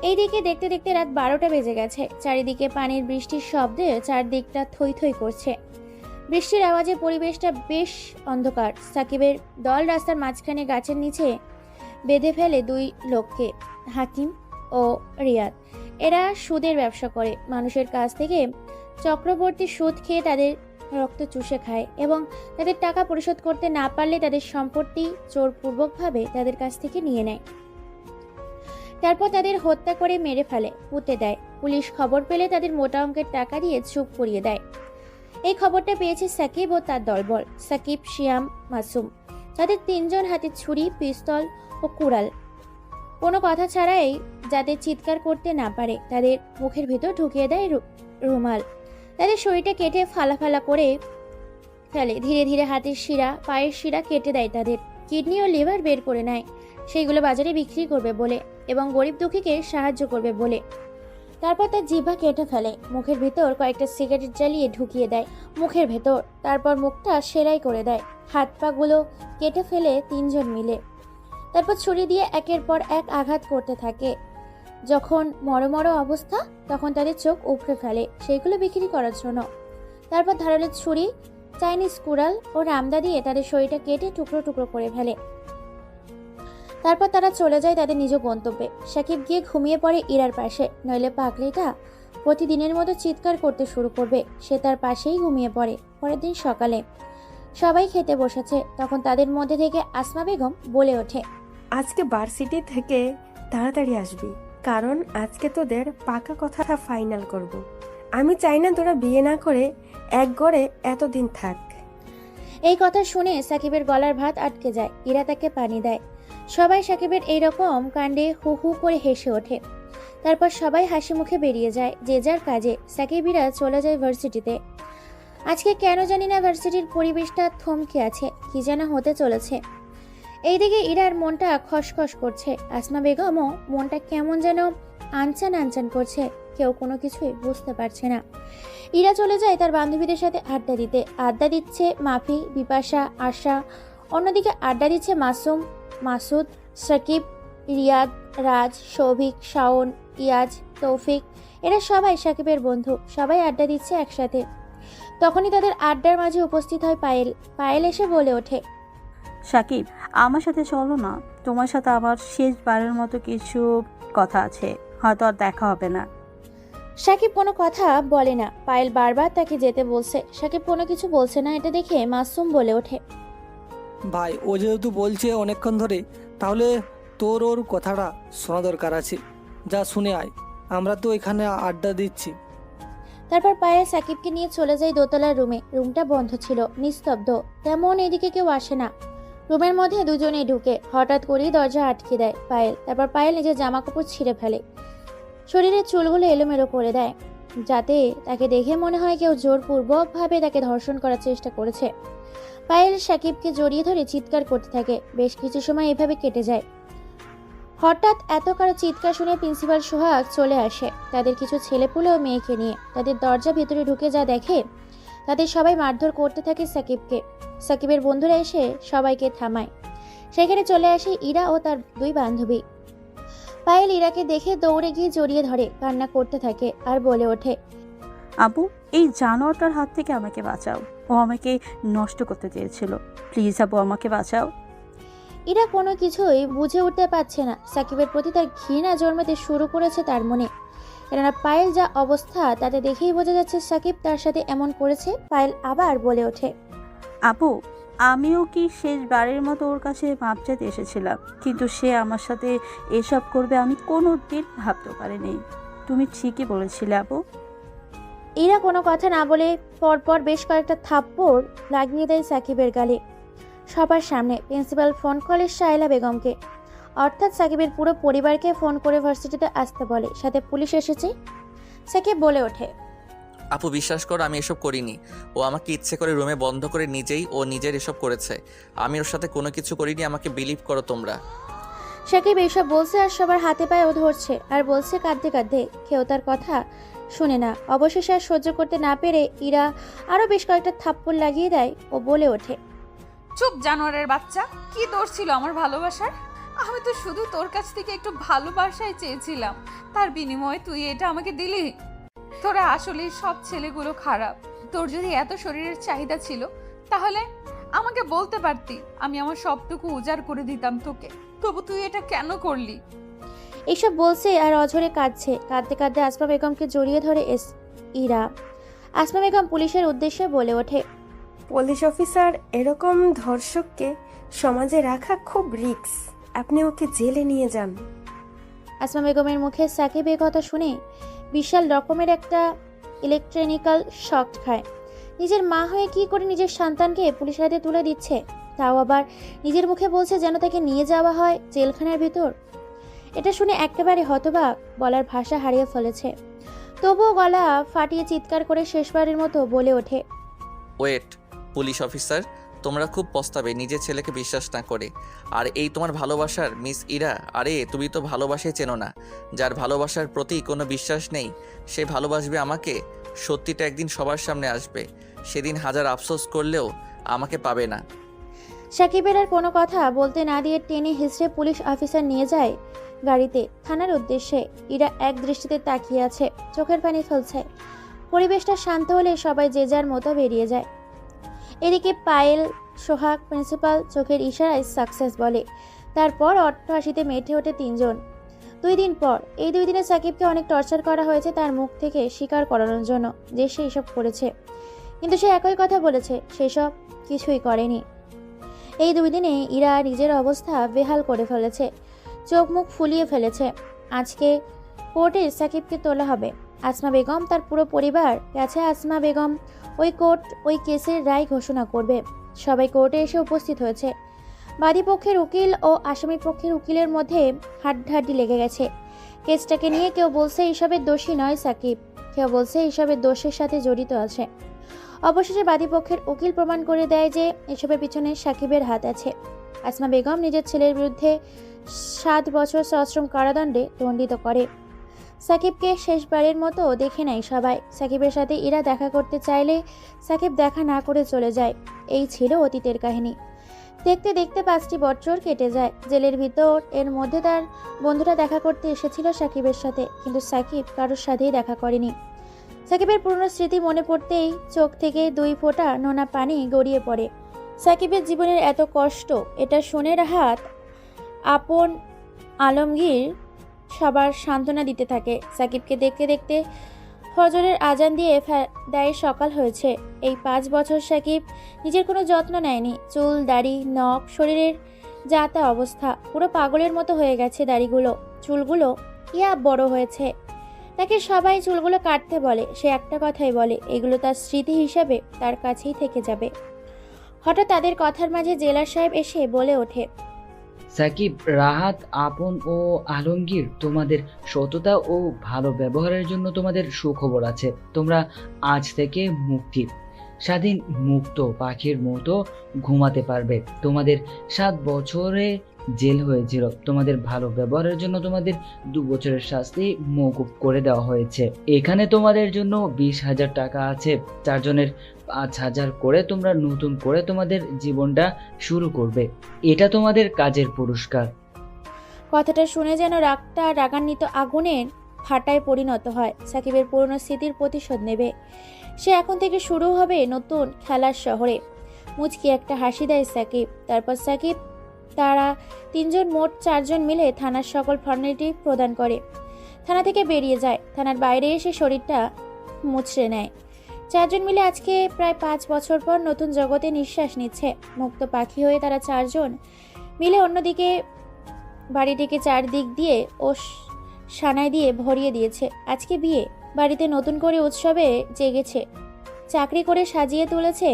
এইদিকে দেখতে দেখতে রাত 12টা বেজে গেছে। চারিদিকে পানির বৃষ্টির শব্দে চারদিকটা থই থই করছে। বৃষ্টির আওয়াজে পরিবেশটা বেশ অন্ধকার। সাকিবের দল রাস্তার মাঝখানে গাছের নিচে বেঁধে ফেলে 2 লোককে, হাকিম ও রিয়াদ। এরা সুদের ব্যবসা করে, মানুষের কাছ থেকে চক্রবর্তী সুদ খেয়ে তাদের রক্ত চুষে খায় এবং তাদের টাকা পরিশোধ করতে না পারলে তাদের সম্পত্তি জোরপূর্বকভাবে তাদের কাছ থেকে নিয়ে নেয়। তারপর তাদের হত্যা করে মেরে ফেলে, পুঁতে দেয়। পুলিশ খবর পেলে তাদের মোটা অঙ্কের টাকা দিয়ে চুপ করিয়ে দেয়। এই খবরটা পেয়েছে সাকিব ও তার দলবল। সাকিব, শিয়াম, মাসুম, তাদের 3 জন হাতে ছুরি, পিস্তল ও কুড়াল। কোনো কথা ছাড়াই যাদের চিৎকার করতে না পারে তাদের মুখের ভেতর ঢুকিয়ে দেয় রুমাল। তাদের শরীরটা কেটে ফালা ফালা করে ফেলে। ধীরে ধীরে হাতের শিরা, পায়ের শিরা কেটে দেয়। তাদের কিডনি ও লিভার বের করে নেয়, সেইগুলো বাজারে বিক্রি করবে বলে এবং গরিব দুঃখীকে সাহায্য করবে বলে। তারপর তার জিহ্বা কেটে ফেলে, মুখের ভেতর কয়েকটা সিগারেট জ্বালিয়ে ঢুকিয়ে দেয় মুখের ভেতর। তারপর মুখটা সেলাই করে দেয়। হাত পাগুলো কেটে ফেলে 3 জন মিলে। তারপর ছুরি দিয়ে একের পর এক আঘাত করতে থাকে। যখন মরমর অবস্থা, তখন তাদের চোখ উপড়ে ফেলে সেইগুলো বিক্রি করার জন্য। তারপর ধারালো ছুরি, চাইনিজ কুড়াল ও রামদা দিয়ে তাদের শরীরটা কেটে টুকরো টুকরো করে ফেলে। তারপর তারা চলে যায় তাদের নিজ গন্তব্যে। সাকিব গিয়ে ঘুমিয়ে পড়ে ইরার পাশে, নইলে পাগলিটা প্রতিদিনের মতো চিৎকার করতে শুরু করবে। সে তার পাশেই ঘুমিয়ে পড়ে। পরের দিন সকালে সবাই খেতে বসেছে, তখন তাদের মধ্যে থেকে আসমা বেগম বলে ওঠে, আজকে ভার্সিটি থেকে তাড়াতাড়ি আসবি, কারণ আজকে তোদের পাকা কথা ফাইনাল করব। আমি চাই না তোরা বিয়ে না করে এক ঘরে এতদিন থাক। এই কথা শুনে সাকিবের গলার ভাত আটকে যায়। ইরা তাকে পানি দেয়। সবাই সাকিবের এইরকম কাণ্ডে হু হু করে হেসে ওঠে। তারপর সবাই হাসি মুখে বেরিয়ে যায় যে যার কাজে। সাকিবিরা চলে যায় ভার্সিটিতে। আজকে কেন জানি না ভার্সিটির পরিবেশটা থমকে আছে, কি যেন হতে চলেছে। এইদিকে ইরার মনটা খসখস করছে। আসমা বেগমও মনটা কেমন যেন আনচান আনচান করছে। কেউ কোনো কিছুই বুঝতে পারছে না। ইরা চলে যায় তার বান্ধবীদের সাথে আড্ডা দিতে। আড্ডা দিচ্ছে মাফি, বিপাশা, আশা। অন্যদিকে আড্ডা দিচ্ছে মাসুম, মাসুদ, সাকিব, রিয়াদ, রাজ, সৌভিক, শাওন, ইয়াজ, তৌফিক। এরা সবাই সাকিবের বন্ধু। সবাই আড্ডা দিচ্ছে একসাথে। তখনই তাদের আড্ডার মাঝে উপস্থিত হয় পায়েল। পায়েল এসে বলে ওঠে, সাকিব, আমার সাথে চলো না, তোমার সাথে আমার শেষবারের মতো কিছু কথা আছে, হয়তো আর দেখা হবে না। সাকিব কোনো কথা বলে না। পায়েল বারবার তাকে যেতে বলছে। সাকিব কোনো কিছু বলছে না। এটা দেখে মাসুম বলে ওঠে, ভাই ও যেহেতু বলছে অনেকক্ষণ ধরে, তাহলে তোর ওর কথাটা শোনা দরকার আছে। যা শুনে আয়, আমরা তো এখানে আড্ডা দিচ্ছি। তারপর পায়েল সাকিবকে নিয়ে চলে যায় দোতলার রুমে। রুমটা বন্ধ ছিল, নিস্তব্ধ। তেমন এদিকে কেউ আসে না। রুমের মধ্যে দুজনেই ঢুকে হঠাৎ করেই দরজা আটকে দেয় পায়েল। তারপর পায়েল নিজের জামা কাপড় ছিঁড়ে ফেলে, শরীরের চুলগুলো এলোমেলো করে দেয়, যাতে তাকে দেখে মনে হয় কেউ জোরপূর্বকভাবে তাকে ধর্ষণ করার চেষ্টা করেছে। পায়েল সাকিবকে জড়িয়ে ধরে চিৎকার করতে থাকে। বেশ কিছু সময় এভাবে কেটে যায়। হঠাৎ এত কারো চিৎকার শুনে প্রিন্সিপাল সোহাগ চলে আসে তাদের কিছু ছেলেপুলে ও মেয়েকে নিয়ে। তাদের দরজা ভিতরে ঢুকে যা দেখে, তাদের সবাই মারধর করতে থাকে সাকিবকে। সাকিবের বন্ধুরা এসে সবাইকে থামায়। সেখানে চলে আসে ইরা ও তার দুই বান্ধবী। পায়েল ইরাকে দেখে দৌড়ে গিয়ে জড়িয়ে ধরে, কান্না করতে থাকে আর বলে ওঠে, আপু, এই জানোয়ারটার হাত থেকে আমাকে বাঁচাও। ও আমাকে নষ্ট করতে চেয়েছিল। প্লিজ আপু, আমাকে বাঁচাও। ইরা কোনো কিছুই বুঝে উঠতে পারছে না। সাকিবের প্রতি তার ঘৃণা জন্মাতে শুরু করেছে তার মনে। কেননা পায়েল যা অবস্থা তাতে দেখেই বোঝা যাচ্ছে সাকিব তার সাথে এমন করেছে। পায়েল আবার বলে ওঠে, আপু, আমিও কি শেষবারের মতো ওর কাছে মাপ চাইতে এসেছিলাম, কিন্তু সে আমার সাথে এসব করবে আমি কোনো দিন ভাবতে পারিনি। তুমি ঠিকই বলেছিলে আপু। ইরা কোনো কথা না বলে পরপর বেশ কয়েকটা থাপ্পড় লাগিয়ে দেয় সাকিবের গালে। সবার সামনে প্রিন্সিপাল ফোন করে শায়লা বেগমকে, অর্থাৎ সাকিবের পুরো পরিবারকে ফোন করে ভার্সিটিতে আসতে বলে। সাথে পুলিশ এসেছে। সাকিব বলে ওঠে, আপু বিশ্বাস করো, আমি এসব করিনি। ও আমাকে ইচ্ছে করে রুমে বন্ধ করে নিজের এসব করেছে। আমি ওর সাথে কোনো কিছু করিনি, আমাকে বিলিভ করো তোমরা। সাকিব এইসব বলছে আর সবার হাতে পায়েও ধরছে আর বলছে কাঁদতে কাঁদতে। কেউ তার কথা শুনে না। অবশেষে আর সহ্য করতে না পেরে ইরা আরও বেশ কয়েকটা থাপ্পড় লাগিয়ে দেয় ও বলে ওঠে, চুপ জানোয়ারের বাচ্চা, কি দোষ ছিল আমার ভালোবাসার? আমি তো শুধু তোর কাছ থেকে একটু ভালোবাসাই চেয়েছিলাম, তার বিনিময়ে তুই এটা আমাকে দিলি। তোরা আসলে সব ছেলেগুলো খারাপ। তোর যদি এত শরীরের চাহিদা ছিল তাহলে আমাকে বলতে পারতি, আমি আমার সবটুকু উজাড় করে দিতাম তোকে। তবু তুই এটা কেন করলি? এইসব বলছে আর অঝরে কাঁদছে। কাঁদতে কাঁদতে আসমা বেগমকে জড়িয়ে ধরে ইরা। আসমা বেগম পুলিশের উদ্দেশ্যে বলে ওঠে, পুলিশ অফিসার, এরকম ধর্ষককে সমাজে রাখা খুব রিস্ক। আপনি ওকে জেলে নিয়ে যান। আসমা বেগমের মুখে সাকিব এই কথা শুনে বিশাল রকমের একটা ইলেকট্রনিক্যাল শক খায়। নিজের মা হয়ে কি করে নিজের সন্তানকে পুলিশের হাতে তুলে দিচ্ছে, তাও আবার নিজের মুখে বলছে যেন তাকে নিয়ে যাওয়া হয় জেলখানার ভিতর। এটা শুনে একেবারে হতবাক, বলার ভাষা হারিয়ে ফেলেছে। তবুও গলা ফাটিয়ে চিৎকার করে শেষবারের মতো বলে ওঠে, ওয়েট পুলিশ অফিসার, তোমরা খুব পস্তাবে নিজের ছেলেকে বিশ্বাস না করে। আর এই তোমার ভালোবাসার মিস ইরা, আরে তুমি তো ভালোবাসাই চেনো না। যার ভালোবাসার প্রতি কোনো বিশ্বাস নেই সে ভালোবাসবে আমাকে? সত্যিটা একদিন সবার সামনে আসবে, সেদিন হাজার আফসোস করলেও আমাকে পাবে না। সাকিবের আর কোনো কথা বলতে না দিয়ে টেনে হিসড়ে পুলিশ অফিসার নিয়ে যায় গাড়িতে থানার উদ্দেশ্যে। ইরা এক দৃষ্টিতে তাকিয়ে আছে, চোখের পানি ফেলছে। পরিবেশটা শান্ত হলে সবাই যে যার মতো বেরিয়ে যায়। এদিকে পায়েল, সোহাগ, প্রিন্সিপাল চোখের ইশারায় সাকসেস বলে। তারপর অট্টহাসিতে মেতে ওঠে তিনজন। 2 দিন পর, এই 2 দিনে সাকিবকে অনেক টর্চার করা হয়েছে তার মুখ থেকে স্বীকার করানোর জন্য যে সে এসব করেছে, কিন্তু সে একই কথা বলেছে সেসব কিছুই করেনি। এই 2 দিনে ইরা নিজের অবস্থা বেহাল করে ফেলেছে, চোখ মুখ ফুলিয়ে ফেলেছে। আজকে কোর্টে সাকিবকে তোলা হবে। আসমা বেগম, তার পুরো পরিবার গেছে। আসমা বেগম ওই কেসের রায় ঘোষণা করবে। সবাই কোর্টে এসে উপস্থিত হয়েছে। বাদী পক্ষের উকিল ও আসামি পক্ষের উকিলের মধ্যে হাড্ডাহাড্ডি লেগে গেছে কেসটাকে নিয়ে। কেউ বলছে এসবের দোষী নয় সাকিব, কেউ বলছে এসবের দোষের সাথে জড়িত আছে। অবশেষে বাদী পক্ষের উকিল প্রমাণ করে দেয় যে এসবের পিছনে সাকিবের হাত আছে। আসমা বেগম নিজের ছেলের বিরুদ্ধে 7 বছর সশ্রম কারাদণ্ডে দণ্ডিত করে। সাকিবকে শেষবারের মতো দেখে নেয় সবাই। সাকিবের সাথে ইরা দেখা করতে চাইলে সাকিব দেখা না করে চলে যায়। এই ছিল অতীতের কাহিনী। দেখতে দেখতে 5টি বছর কেটে যায়। জেলের ভিতর এর মধ্যে তার বন্ধুরা দেখা করতে এসেছিল সাকিবের সাথে, কিন্তু সাকিব কারোর সাথেই দেখা করেনি। সাকিবের পুরনো স্মৃতি মনে পড়তেই চোখ থেকে 2 ফোঁটা নোনা পানি গড়িয়ে পড়ে। সাকিবের জীবনের এত কষ্ট, এটা শুনে রাহাত, আপন, আলমগীর সবার সান্ত্বনা দিতে থাকে। সাকিবকে দেখতে দেখতে ফজরের আজান দিয়ে দেয় সকাল হয়েছে। এই 5 বছর সাকিব নিজের কোনো যত্ন নেয়নি। চুল, দাড়ি, নখ, শরীরের যা তা অবস্থা। পুরো পাগলের মতো হয়ে গেছে দাড়িগুলো, চুলগুলো ইয়া বড় হয়েছে। তাকে সবাই চুলগুলো কাটতে বলে, সে একটা কথাই বলে, এগুলো তার স্মৃতি হিসাবে তার কাছেই থেকে যাবে। হঠাৎ তাদের কথার মাঝে জেলার সাহেব এসে বলে ওঠে, সাকিব, রাহাত, আপন ও আলমগীর, তোমাদের সততা ও ভালো ব্যবহারের জন্য তোমাদের সুখবর আছে। তোমরা আজ থেকে মুক্তি, স্বাধীন মুক্ত পাখির মতো ঘুমাতে পারবে। তোমাদের 7 বছরে জেল হয়েছিল। তোমাদের ভালো ব্যবহারের জন্য তোমাদের 2 বছরের শাস্তি মওকুফ করে দেওয়া হয়েছে। এখানে তোমাদের জন্য 20,000 টাকা আছে। 4 জনের 5,000 করে তোমরা নতুন করে তোমাদের জীবনটা শুরু করবে। এটা তোমাদের কাজের পুরস্কার। কথাটা শুনে যেন রাগটা রাগান্বিত আগুনের ফাটায় পরিণত হয়। সাকিবের পুরনো স্মৃতির প্রতিশোধ নেবে সে। এখন থেকে শুরু হবে নতুন খেলার শহরে। মুচকি একটা হাসি দেয় সাকিব। তারপর সাকিব, তারা 3 জন, মোট 4 জন মিলে থানার সকল ফর্মালিটি প্রদান করে থানা থেকে বেরিয়ে যায়। থানার বাইরে এসে শরীরটা মুচড়ে নেয়। 4 জন মিলে আজকে প্রায় 5 বছর পর নতুন জগতে নিঃশ্বাস নিচ্ছে। মুক্ত পাখি হয়ে তারা 4 জন মিলে অন্যদিকে বাড়িটিকে 4 দিক দিয়ে ও সানাই দিয়ে ভরিয়ে দিয়েছে। আজকে বিয়ে বাড়িতে নতুন করে উৎসবে জেগেছে। চাকরি করে সাজিয়ে তুলেছে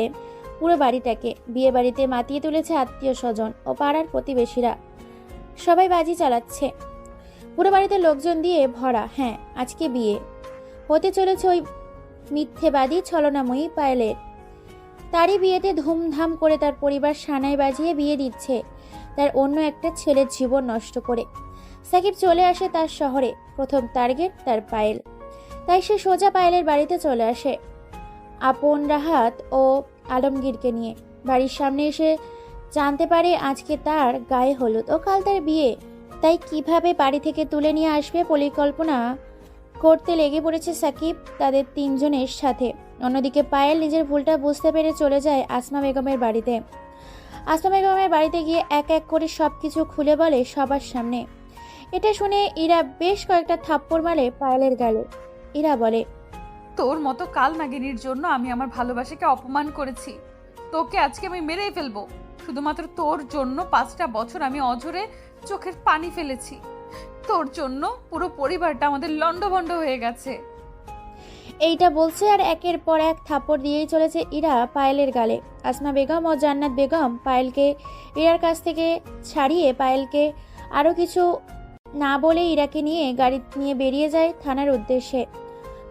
পুরো বাড়িটাকে। বিয়ে বাড়িতে মাতিয়ে তুলেছে আত্মীয় স্বজন ও পাড়ার প্রতিবেশীরা। সবাই বাজি চালাচ্ছে। পুরো বাড়িতে লোকজন দিয়ে ভরা। হ্যাঁ, আজকে বিয়ে হতে চলেছে ওই মিথ্যেবাদী ছলনাময়ী পায়েলের। তারই বিয়েতে ধুমধাম করে তার পরিবার সানাই বাজিয়ে বিয়ে দিচ্ছে তার অন্য একটা ছেলের জীবন নষ্ট করে। সাকিব চলে আসে তার শহরে। প্রথম টার্গেট তার পায়েল, তাই সে সোজা পায়েলের বাড়িতে চলে আসে আপন, রাহাত ও আলমগীরকে নিয়ে। বাড়ির সামনে এসে জানতে পারে আজকে তার গায়ে হলুদ ও কাল তার বিয়ে। তাই কিভাবে বাড়ি থেকে তুলে নিয়ে আসবে পরিকল্পনা করতে লেগে পড়েছে সাকিব তাদের 3 জনের সাথে। অন্যদিকে পায়েল নিজের ভুলটা বুঝতে পেরে চলে যায় আসমা বেগমের বাড়িতে। আসমা বেগমের বাড়িতে গিয়ে এক এক করে সব কিছু খুলে বলে সবার সামনে। এটা শুনে ইরা বেশ কয়েকটা থাপ্পড় মারে পায়েলের গালে। ইরা বলে, তোর মতো কাল নাগিনীর জন্য আমি আমার ভালোবাসাকে অপমান করেছি। তোকে আজকে আমি মেরেই ফেলবো। শুধুমাত্র তোর জন্য 5টা বছর আমি অঝরে চোখের পানি ফেলেছি। তোর জন্য পুরো পরিবারটা আমাদের লন্ডভন্ড হয়ে গেছে। এইটা বলছে আর একের পর এক থাপ্পড় দিয়েই চলেছে ইরা পায়েলের গালে। আসমা বেগম ও জান্নাত বেগম পায়েলকে ইরার কাছ থেকে ছাড়িয়ে পায়েলকে আরও কিছু না বলে ইরাকে নিয়ে গাড়ি নিয়ে বেরিয়ে যায় থানার উদ্দেশ্যে।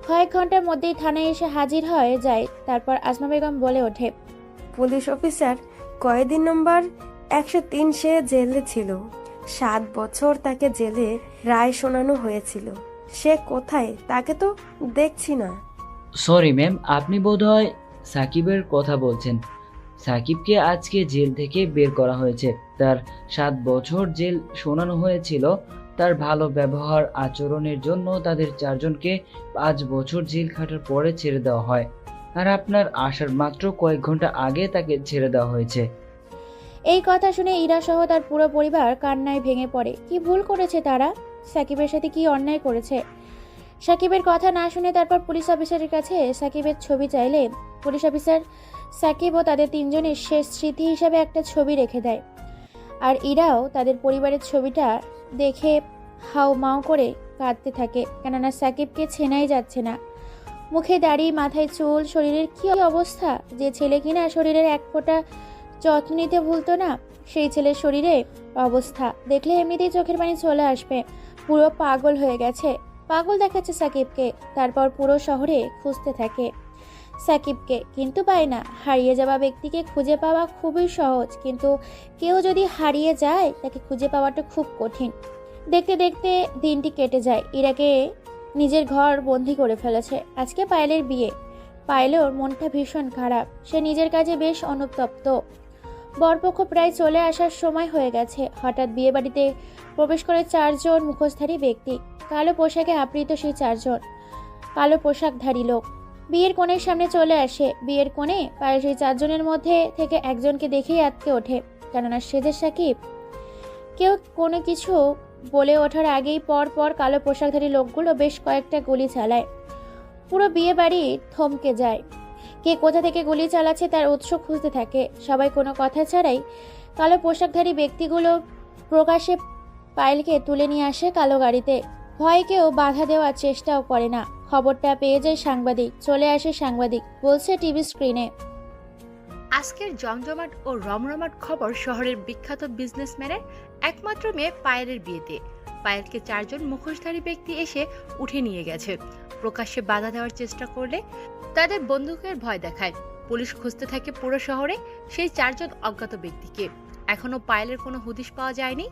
কয়েক ঘন্টার মধ্যেই থানায় এসে হাজির হয়ে যায়। তারপর আসমা বেগম বলে ওঠে, পুলিশ অফিসার কয়েদি নম্বর 103 সে জেলে ছিল। 7 বছর তাকে জেলে রায় শোনানো হয়েছিল। সে কোথায়? তাকে তো দেখছি না। সরি ম্যাম, আপনি বোধহয় সাকিবের কথা বলছেন। সাকিবকে আজকে জেল থেকে বের করা হয়েছে। তার 7 বছর জেল শোনানো হয়েছিল। তার ভালো ব্যবহার আচরণের জন্য তাদের 4 জনকে 5 বছর জেল খাটার পরে ছেড়ে দেওয়া হয়। আর আপনার আসার মাত্র কয়েক ঘন্টা আগে তাকে ছেড়ে দেওয়া হয়েছে। এই কথা শুনে ইরা সহ তার পুরো পরিবার কান্নায় ভেঙে পড়ে। কি ভুল করেছে তারা? সাকিবের সাথে কি অন্যায় করেছে? সাকিবের কথা না শুনে তারপর পুলিশ অফিসারের কাছে সাকিবের ছবি চাইলে পুলিশ অফিসার সাকিব ও তাদের 3 জনের শেষ স্মৃতি হিসাবে একটা ছবি রেখে দেয়। আর ইরাও তাদের পরিবারের ছবিটা দেখে হাউমাউ করে কাঁদতে থাকে, কেননা সাকিবকে চেনাই যাচ্ছে না। মুখে দাড়ি, মাথায় চুল, শরীরের কি অবস্থা! যে ছেলে কিনা শরীরের এক ফোঁটা যত্ন নিতে ভুলতো না, সেই ছেলের শরীরে অবস্থা দেখলে এমনিতেই চোখের পানি চলে আসবে। পুরো পাগল হয়ে গেছে, পাগল দেখাচ্ছে সাকিবকে। তারপর পুরো শহরে খুঁজতে থাকে সাকিবকে, কিন্তু পায় না। হারিয়ে যাওয়া ব্যক্তিকে খুঁজে পাওয়া খুবই সহজ, কিন্তু কেউ যদি হারিয়ে যায় তাকে খুঁজে পাওয়াটা খুব কঠিন। দেখতে দেখতে দিনটি কেটে যায়। ইরাকে নিজের ঘর বন্দি করে ফেলেছে। আজকে পায়েলের বিয়ে। পায়েলের মনটা ভীষণ খারাপ, সে নিজের কাজে বেশ অনুতপ্ত। বরপক্ষ প্রায় চলে আসার সময় হয়ে গেছে। হঠাৎ বিয়ে বাড়িতে প্রবেশ করে 4 জন মুখোশধারী ব্যক্তি। কালো পোশাকে আবৃত সেই 4 জন কালো পোশাকধারী লোক বিয়ের কনের সামনে চলে আসে। বিয়ের কোণে পায়েল সেই 4 জনের মধ্যে থেকে একজনকে দেখেই আটকে ওঠে, কেননা সেজে সাকিব। কেউ কোনো কিছু বলে ওঠার আগেই পর পর কালো পোশাকধারী লোকগুলো বেশ কয়েকটা গুলি চালায়। পুরো বিয়ে বাড়ি থমকে যায়। কে কোথা থেকে গুলি চালাচ্ছে তার উৎস খুঁজতে থাকে সবাই। কোনো কথা ছাড়াই কালো পোশাকধারী ব্যক্তিগুলো প্রকাশ্যে পায়েলকে তুলে নিয়ে আসে কালো গাড়িতে। ভয়ে কেউ বাধা দেওয়ার চেষ্টাও করে না। খবরটা পেয়ে যায় সাংবাদিক। চলে আসে সাংবাদিক, বলছে টিভি স্ক্রিনে। আজকের জমজমাট ও রমরমাট খবর শহরের বিখ্যাত বিজনেসম্যানের একমাত্র মেয়ে পায়েলের বিয়েতে। পায়েলকে 4 জন মুখোশধারী ব্যক্তি এসে উঠে নিয়ে গেছে। প্রকাশ্যে বাধা দেওয়ার চেষ্টা করলে তাদের বন্দুকের ভয় দেখায়। পুলিশ খুঁজতে থাকে পুরো শহরে সেই 4 জন অজ্ঞাত ব্যক্তিকে। এখনো পায়েলের কোনো হদিশ পাওয়া যায়নি।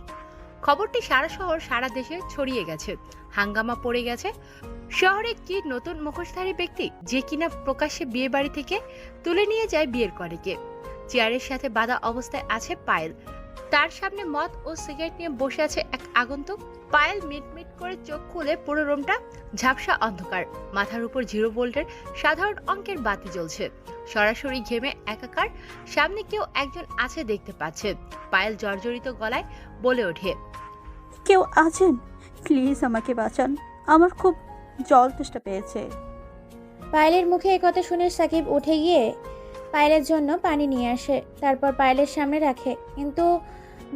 খবরটি সারা শহর, সারা দেশে ছড়িয়ে গেছে। হাঙ্গামা পড়ে গেছে। শহরে কি নতুন মুখোশধারী ব্যক্তি যে কিনা প্রকাশ্যে বিয়ে বাড়ি থেকে তুলে নিয়ে যায় বিয়ের কনেকে। চেয়ারের সাথে বাঁধা অবস্থায় আছে পায়েল। তার সামনে মদ ও সিগারেট নিয়ে বসে আছে এক আগন্তুক। পায়েল মিটমিট করে চোখ খুলে পুরো রুমটা ঝাপসা অন্ধকার। মাথার উপর 0 ভোল্টের সাধারণ অঙ্কের বাতি জ্বলছে। সরাসরি ঘেমে একাকার। সামনে কেউ একজন আছে দেখতে পাচ্ছে। পায়েল জর্জরিত গলায় বলে ওঠে, কেউ আছেন? প্লিজ আমাকে বাঁচান, আমার খুব জল তেষ্টা পেয়েছে। পায়েলের মুখে একথা শুনে সাকিব উঠে গিয়ে পায়েলের জন্য পানি নিয়ে আসে। তারপর পায়েলের সামনে রাখে, কিন্তু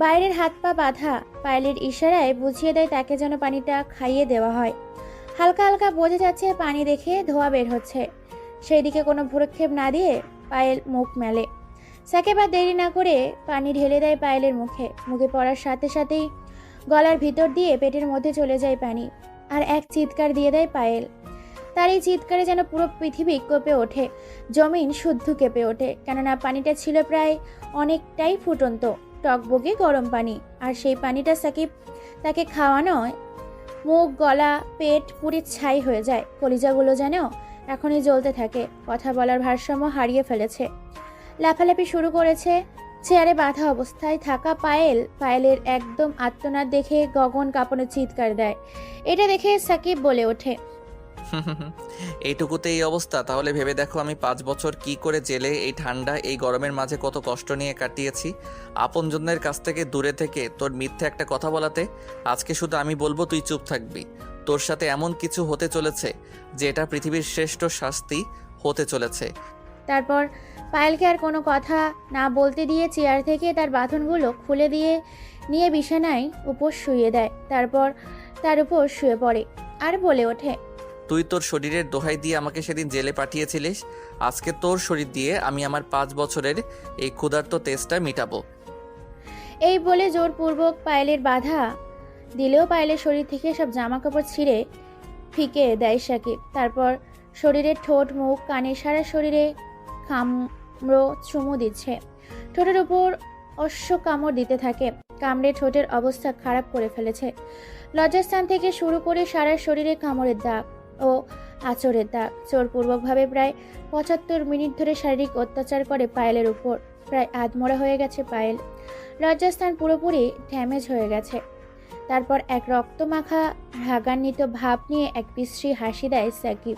বাইরের হাত পা বাঁধা। পায়েলের ইশারায় বুঝিয়ে দেয় তাকে যেন পানিটা খাইয়ে দেওয়া হয়। হালকা হালকা বোঝা যাচ্ছে পানি দেখে ধোয়া বের হচ্ছে। সেই দিকে কোনো ভ্রুক্ষেপ না দিয়ে পায়েল মুখ মেলে। সাকিব আর দেরি না করে পানি ঢেলে দেয় পায়েলের মুখে। মুখে পড়ার সাথে সাথেই গলার ভিতর দিয়ে পেটের মধ্যে চলে যায় পানি। আর এক চিৎকার দিয়ে দেয় পায়েল। তার এই চিৎকারে যেন পুরো পৃথিবী কেঁপে ওঠে, জমিন শুদ্ধ কেঁপে ওঠে। কেননা পানিটা ছিল প্রায় অনেকটাই ফুটন্ত, টকবগে গরম পানি। আর সেই পানিটা সাকিব তাকে খাওয়ানোয় মুখ, গলা, পেট পুরি ছাই হয়ে যায়। কলিজাগুলো যেন এখনই জ্বলতে থাকে। কথা বলার ভারসাম্য হারিয়ে ফেলেছে। লাফালাফি শুরু করেছে। চেয়ারে বাঁধা অবস্থায় থাকা পায়েলের একদম আত্মনাদ দেখে গগন কাঁপানো চিৎকার দেয়। এটা দেখে সাকিব বলে ওঠে, এইটুকুতে এই অবস্থা? তাহলে ভেবে দেখো আমি 5 বছর কি করে জেলে এই ঠান্ডা এই গরমের মাঝে কত কষ্ট নিয়ে কাটিয়েছি। আপনজনদের কাছ থেকে দূরে থেকে তোর মিথ্যে একটা কথা বলাতে আজকে শুধু আমি বলবো, তুই চুপ থাকবি। তোর সাথে এমন কিছু হতে চলেছে যে এটা পৃথিবীর শ্রেষ্ঠ শাস্তি হতে চলেছে। তারপর পায়েলকে আর কোনো কথা না বলতে দিয়ে চেয়ার থেকে তার বাঁধনগুলো খুলে দিয়ে নিয়ে বিছানায় উপর শুইয়ে দেয়। তারপর তার উপর শুয়ে পড়ে আর বলে ওঠে, তুই তোর শরীরের দোহাই দিয়ে আমাকে সেদিন জেলে পাঠিয়েছিলিস। আজকে তোর শরীর দিয়ে আমি আমার 5 বছরের এই ক্ষুধার্ত তেষ্টা মিটাবো। এই বলে জোরপূর্বক পায়েলের বাধা দিলেও পায়েলের শরীর থেকে সব জামা কাপড় ছিঁড়ে ফিকে দেয় সাকিব। তারপর শরীরের ঠোঁট, মুখ, কানে, সারা শরীরে কামড়ো চুমু দিচ্ছে। ঠোঁটের উপর অশ্ব কামড় দিতে থাকে। কামড়ে ঠোঁটের অবস্থা খারাপ করে ফেলেছে। লজ্জাস্থান থেকে শুরু করে সারা শরীরে কামড়ের দাগ ও আঁচড়ের দাগ। জোরপূর্বকভাবে প্রায় 75 মিনিট ধরে শারীরিক অত্যাচার করে পায়েলের উপর। প্রায় আধমরা হয়ে গেছে পায়েল। লজ্জাস্থান পুরোপুরি ড্যামেজ হয়ে গেছে। তারপর এক রক্তমাখা রাগান্বিত ভাব নিয়ে এক বিশ্রী হাসি দেয় সাকিব।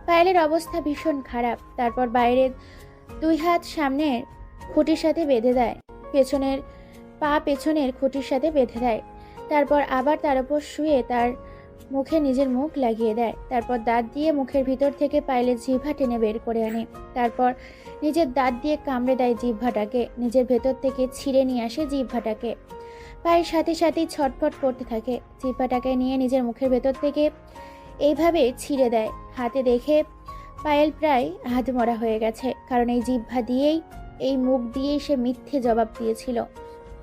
পায়েলের অবস্থা ভীষণ খারাপ। তারপর বাইরের 2 হাত সামনের খুঁটির সাথে বেঁধে দেয়, পেছনের খুঁটির সাথে বেঁধে দেয়। তারপর আবার তার উপর শুয়ে তার মুখে নিজের মুখ লাগিয়ে দেয়। তারপর দাঁত দিয়ে মুখের ভিতর থেকে পায়েলের জিহ্বা টেনে বের করে আনে। তারপর নিজের দাঁত দিয়ে কামড়ে দেয় জিহ্বাটাকে, নিজের ভেতর থেকে ছিঁড়ে নিয়ে আসে জিহ্বাটাকে। পায়ের সাথে সাথেই ছটফট করতে থাকে। জিহ্বাটাকে নিয়ে নিজের মুখের ভেতর থেকে এইভাবে ছিঁড়ে দেয়। হাতে দেখে পায়েল প্রায় আধমরা হয়ে গেছে, কারণ এই জিহ্বা দিয়েই, এই মুখ দিয়েই সে মিথ্যে জবাব দিয়েছিল।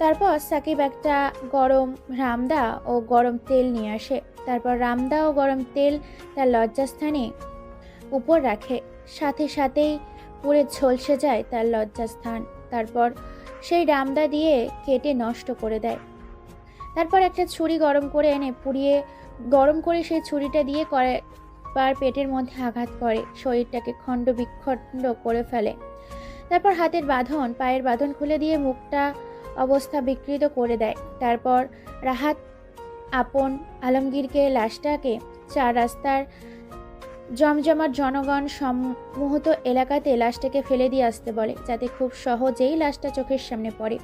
তারপর সাকিব একটা গরম রামদা ও গরম তেল নিয়ে আসে। তারপর রামদা ও গরম তেল তার লজ্জাস্থানে উপর রাখে। সাথে সাথেই পুড়ে ঝলসে যায় তার লজ্জাস্থান। তারপর সেই রামদা দিয়ে কেটে নষ্ট করে দেয়। তারপর একটা ছুরি গরম করে এনে গরম করে সেই ছুরিটা দিয়ে কয়েকবার পেটের মধ্যে আঘাত করে, শরীরটাকে খণ্ড বিখণ্ড করে ফেলে। তারপর হাতের বাঁধন, পায়ের বাঁধন খুলে দিয়ে মুখটা অবস্থা বিকৃত করে দেয়। তারপর রাহাত আপন আলমগীরকে লাশটাকে 4 রাস্তার জমজমাট জনগণ সম্মুহত এলাকাতে লাশটাকে ফেলে দিয়ে আসতে বলে, যাতে খুব সহজেই লাশটা চোখের সামনে পড়ে।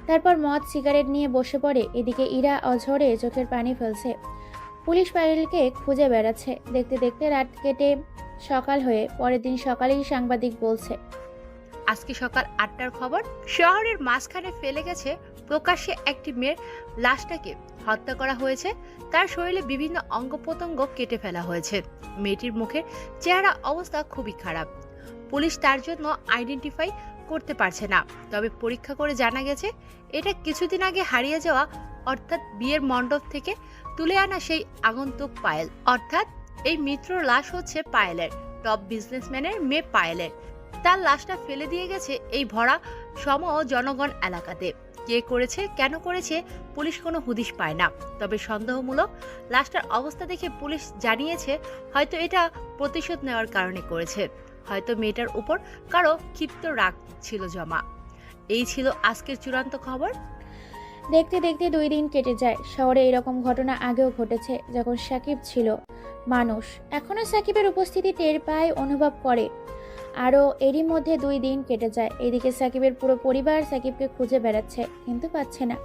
তারপর মদ সিগারেট নিয়ে বসে পড়ে। এদিকে ইরা অঝরে চোখের পানি ফেলছে। পুলিশ পায়েলকে খুঁজে বেড়াচ্ছে। দেখতে দেখতে রাত কেটে সকাল হয়ে পরের দিন সকালেই সাংবাদিক বলছে, আজকে সকাল 8টার খবর, শহরের মাঝখানে ফেলে গেছে প্রকাশ্যে একটি মেয়ের লাশটাকে হত্যা করা হয়েছে। তার শরীরে বিভিন্ন অঙ্গ প্রত্যঙ্গ কেটে ফেলা হয়েছে। মেয়েটির মুখের চেহারা অবস্থা খুবই খারাপ। পুলিশ তার জন্য আইডেন্টিফাই করতে পারছে না। তবে পরীক্ষা করে জানা গেছে এটা কিছুদিন আগে হারিয়ে যাওয়া, অর্থাৎ বিয়ের মণ্ডপ থেকে তুলে আনা সেই আগন্তুক পায়েল। অর্থাৎ এই মিত্রর লাশ হচ্ছে পায়েলের, টপ বিজনেসম্যানের মেয়ে পায়েলের। তার লাশটা ফেলে দিয়ে গেছে এই ভরা জনগণ এলাকাতে। কে করেছে, কেন করেছে, পুলিশ কোনো হুদিশ পায় না। তবে সন্দেহমূলক লাশটার অবস্থা দেখে পুলিশ জানিয়েছে হয়তো এটা প্রতিশোধ নেওয়ার কারণে করেছে, হয়তো মেয়েটার উপর কারো ক্ষিপ্ত রাগ ছিল জমা। এই ছিল আজকের চূড়ান্ত খবর। দেখতে দেখতে 2 দিন কেটে যায়। শহরে এরকম ঘটনা আগেও ঘটেছে, যখন সাকিব ছিল মানুষ। এখনও সাকিবের উপস্থিতি টের পায়, অনুভব করে। আরও এরই মধ্যে 2 দিন কেটে যায়। এদিকে সাকিবের পুরো পরিবার সাকিবকে খুঁজে বেড়াচ্ছে, কিন্তু পাচ্ছে না।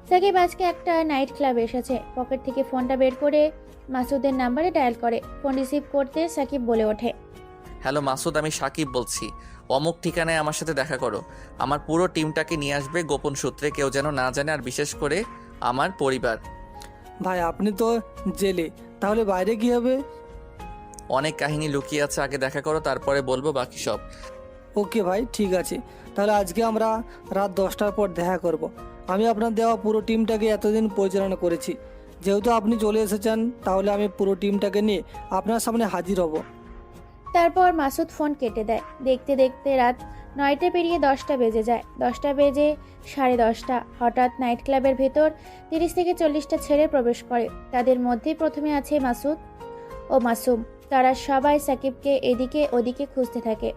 সাকিব আজকে একটা নাইট ক্লাবে এসেছে। পকেট থেকে ফোনটা বের করে মাসুদের নাম্বারে ডায়াল করে। ফোন রিসিভ করতে সাকিব বলে ওঠে, হ্যালো মাসুদ, আমি সাকিব বলছি। অমুক ঠিকানায় আমার সাথে দেখা করো। আমার পুরো টিমটাকে নিয়ে আসবে, গোপন সূত্রে, কেউ যেন না জানে, আর বিশেষ করে আমার পরিবার। ভাই আপনি তো জেলে, তাহলে বাইরে কি হবে? অনেক কাহিনী লুকিয়ে আছে, আগে দেখা করো, তারপরে বলবো বাকি সব। ওকে ভাই, ঠিক আছে। তাহলে আজকে আমরা রাত 10টার পর দেখা করব। আমি আপনার দেওয়া পুরো টিমটাকে এতদিন পরিচালনা করেছি। যেহেতু আপনি চলে এসেছেন, তাহলে আমি পুরো টিমটাকে নিয়ে আপনার সামনে হাজির হব। তারপর মাসুদ ফোন কেটে দেয়। দেখতে দেখতে রাত 9টা পেরিয়ে 10টা বেজে যায়। 10টা বেজে 10:30। হঠাৎ নাইট ক্লাবের ভেতর 30 থেকে 40টা ছেলে প্রবেশ করে। তাদের মধ্যে প্রথমে আছে মাসুদ ও মাসুম। তারা সবাই সাকিবকে এদিকে ওদিকে খুঁজতে থাকে,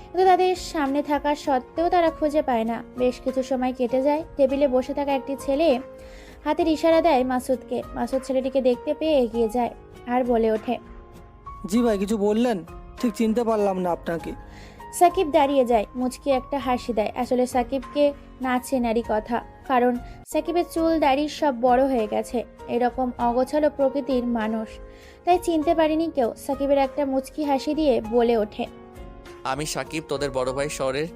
কিন্তু তাদের সামনে থাকা সত্ত্বেও তারা খুঁজে পায় না। বেশ কিছু সময় কেটে যায়। টেবিলে বসে থাকা একটি ছেলে হাতের ইশারা দেয় মাসুদকে। মাসুদ ছেলেটিকে দেখতে পেয়ে এগিয়ে যায় আর বলে ওঠে, জি ভাই, কিছু বললেন? ঠিক চিনতে পারলাম না আপনাকে। সাকিব দাঁড়িয়ে যায়, মুচকি একটা হাসি দেয়। আসলে সাকিবকে না চেনারই কথা, কারণ সাকিবের চুল দাড়ি সব বড় হয়ে গেছে। এরকম অগোছালো প্রকৃতির মানুষ, তাই চিনতে পারিনি কেউ। সাকিবের একটা মুচকি হাসি দিয়ে বলে ওঠে, আমি সাকিব, তোদের বড় ভাই। শহরের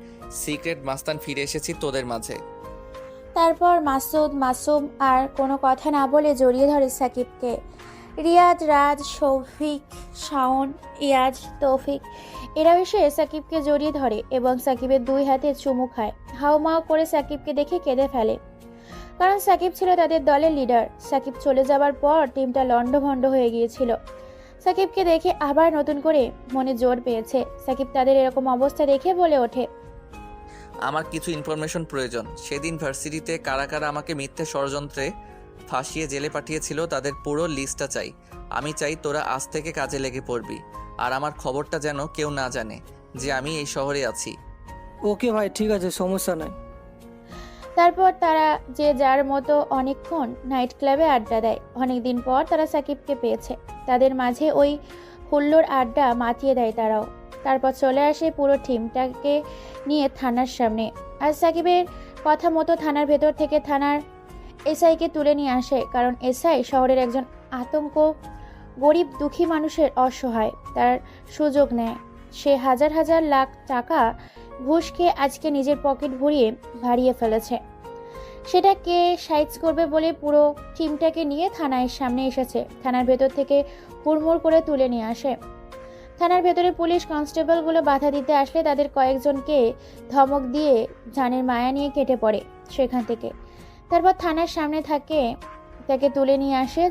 সিক্রেট মাস্তান, ফিরে এসেছি তোদের মাঝে। তারপর মাসুদ, মাসুম আর কোনো কথা না বলে জড়িয়ে ধরে সাকিবকে। রিয়াদ, রাজ, শৌফিক, শাওন, ইয়াজ, তৌফিক এরাও এসে সাকিবকে জড়িয়ে ধরে এবং সাকিবের 2 হাতে চুমু খায়। হাউমাউ করে সাকিবকে দেখে কেঁদে ফেলে, কারণ সাকিব ছিল তাদের দলের লিডার। সাকিব চলে যাবার পর টিমটা লণ্ডভণ্ড হয়ে গিয়েছিল। সাকিবকে দেখে আবার নতুন করে মনে জোর পেয়েছে। সাকিব তাদের এরকম অবস্থা দেখে বলে ওঠে, আমার কিছু ইনফরমেশন প্রয়োজন। সেদিন ভার্সিটিতে কারা কারা আমাকে মিথ্যে ষড়যন্ত্রে ফাঁসিয়ে জেলে পাঠিয়েছিল, তাদের পুরো লিস্টটা চাই। আমি চাই তোরা আজ থেকে কাজে লেগে পড়বি, আর আমার খবরটা যেন কেউ না জানে যে আমি এই শহরে আছি। ওকে ভাই, ঠিক আছে, সমস্যা নাই। তারপর তারা যে যার মতো অনেকক্ষণ নাইট ক্লাবে আড্ডা দেয়। অনেকদিন পর তারা সাকিবকে পেয়েছে। তাদের মাঝে ওই হুল্লোড় আড্ডা মাতিয়ে দেয় তারাও। তারপর চলে আসে পুরো টিমটাকে নিয়ে থানার সামনে। আর সাকিবের কথা মতো থানার ভেতর থেকে থানার এসআইকে তুলে নিয়ে আসে, কারণ এসআই শহরের একজন আতঙ্ক, গরিব দুঃখী মানুষের অসহায়, তার সুযোগ নেয়। সে হাজার হাজার লাখ টাকা ঘুষ খেয়ে আজকে নিজের পকেট ভরিয়ে ভারিয়ে ফেলেছে। সেটা কে সাইজ করবে বলে পুরো টিমটাকে নিয়ে থানার সামনে এসেছে। থানার ভেতর থেকে হুড়মুড় করে তুলে নিয়ে আসে। থানার ভেতরে পুলিশ কনস্টেবলগুলো বাধা দিতে আসলে তাদের কয়েকজনকে ধমক দিয়ে জানের মায়া নিয়ে কেটে পড়ে সেখান থেকে। তারপর থানার সামনে তাকে তুলে নিয়ে আসে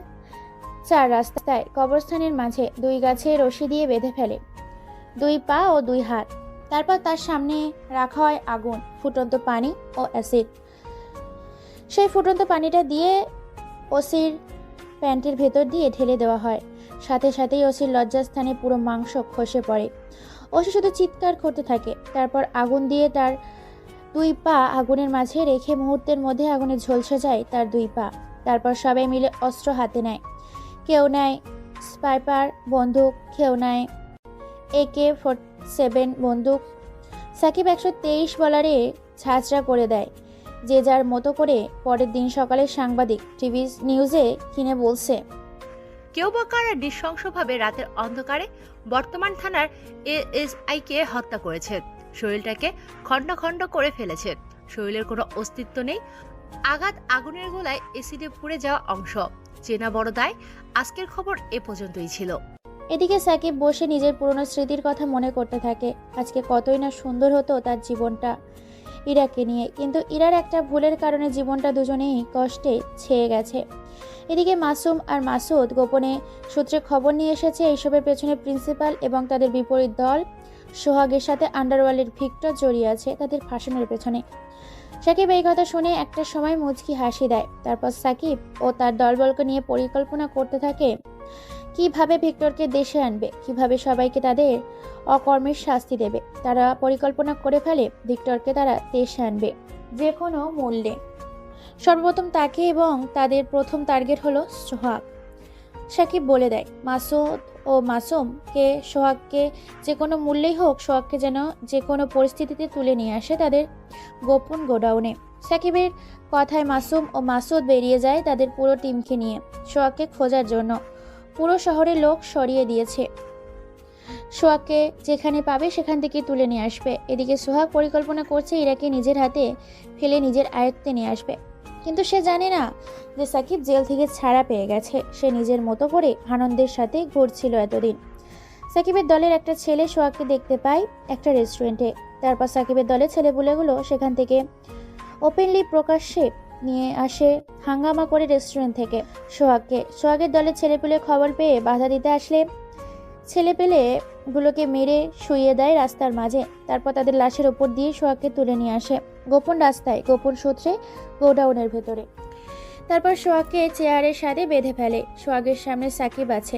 চার রাস্তায় কবরস্থানের মাঝে 2 গাছে রশি দিয়ে বেঁধে ফেলে, 2 পা ও 2 হাত। তারপর তার সামনে রাখা হয় আগুন, ফুটন্ত পানি ও অ্যাসিড। সেই ফুটন্ত পানিটা দিয়ে ওসির প্যান্টের ভেতর দিয়ে ঢেলে দেওয়া হয়। সাথে সাথেই ওসির লজ্জাস্থানে পুরো মাংস খসে পড়ে। ওসি শুধু চিৎকার করতে থাকে। তারপর আগুন দিয়ে তার 2 পা আগুনের মাঝে রেখে মুহূর্তের মধ্যে আগুনে ঝলসে যায় তার 2 পা। তারপর সবাই মিলে অস্ত্র হাতে নেয়। কেউ নেয় স্নাইপার বন্দুক, কেউ নেয় AK-47 বন্দুক। সাকিব 123 বলারে ঝাঁঝরা করে দেয় যে যার মতো করে। পরের দিন সকালে সাংবাদিক টিভি নিউজে কিনে বলছে, কেউ বা কারা নৃশংসভাবে রাতের অন্ধকারে বর্তমান থানার এএসআইকে হত্যা করেছে। শরীরটাকে খণ্ড খণ্ড করে ফেলেছে। শরীরের কোনো অস্তিত্ব নেই। আঘাত আগুনের গোলায় এসিডে পুড়ে যাওয়া অংশ। চেনা বড় দায়। আজকের খবর এ পর্যন্তই ছিল। এদিকে সাকিব বসে নিজের পুরনো স্মৃতির কথা মনে করতে থাকে। আজকে কতই না সুন্দর হতো তার জীবনটা ইরাকে নিয়ে, কিন্তু ইরার একটা ভুলের কারণে জীবনটা দুজনেই কষ্টে ছেয়ে গেছে। এদিকে মাসুম আর মাসুদ গোপনে সূত্রে খবর নিয়ে এসেছে এইসবের পেছনে প্রিন্সিপাল এবং তাদের বিপরীত দল সোহাগের সাথে আন্ডারওয়ার্ল্ডের ভিক্টর জড়িয়ে আছে তাদের ফাঁসানোর পেছনে। সাকিব এই কথা শুনে একটা সময় মুচকি হাসি দেয়। তারপর সাকিব ও তার দলবলকে নিয়ে পরিকল্পনা করতে থাকে কিভাবে ভিক্টরকে দেশে আনবে, কিভাবে সবাইকে তাদের অকর্মের শাস্তি দেবে। তারা পরিকল্পনা করে ফেলে ভিক্টরকে তারা দেশে আনবে যে কোনো মূল্যে। সর্বপ্রথম তাকে, এবং তাদের প্রথম টার্গেট হলো সোহাগ। সাকিব বলে দেয় মাসুদ ও মাসুমকে সোহাগকে যে কোনো মূল্যেই হোক সোহাগকে যেন যে কোনো পরিস্থিতিতে তুলে নিয়ে আসে তাদের গোপন গোডাউনে। সাকিবের কথায় মাসুম ও মাসুদ বেরিয়ে যায় তাদের পুরো টিমকে নিয়ে সোহাগকে খোঁজার জন্য। পুরো শহরের লোক সরিয়ে দিয়েছে। সোহাগকে যেখানে পাবে সেখান থেকে তুলে নিয়ে আসবে। এদিকে সোহাগ পরিকল্পনা করছে ইরাকে নিজের হাতে ফেলে নিজের আয়ত্তে নিয়ে আসবে। কিন্তু সে জানে না যে সাকিব জেল থেকে ছাড়া পেয়ে গেছে। সে নিজের মতো করে আনন্দের সাথে ঘুরছিল এতদিন। সাকিবের দলের একটা ছেলে সোহাগকে দেখতে পায় একটা রেস্টুরেন্টে। তারপর সাকিবের দলের ছেলেপুলেগুলো সেখান থেকে ওপেনলি প্রকাশ্যে নিয়ে আসে হাঙ্গামা করে রেস্টুরেন্ট থেকে সোহাগকে। সোহাগের দলের ছেলেপুলে খবর পেয়ে বাধা দিতে আসলে ছেলেপেলেগুলোকে মেরে শুইয়ে দেয় রাস্তার মাঝে। তারপর তাদের লাশের ওপর দিয়ে সোহাগকে তুলে নিয়ে আসে গোপন রাস্তায়, গোপন সূত্রে গোডাউনের ভেতরে। তারপর সোহাগকে চেয়ারের সাথে বেঁধে ফেলে। সোহাগের সামনে সাকিব আছে।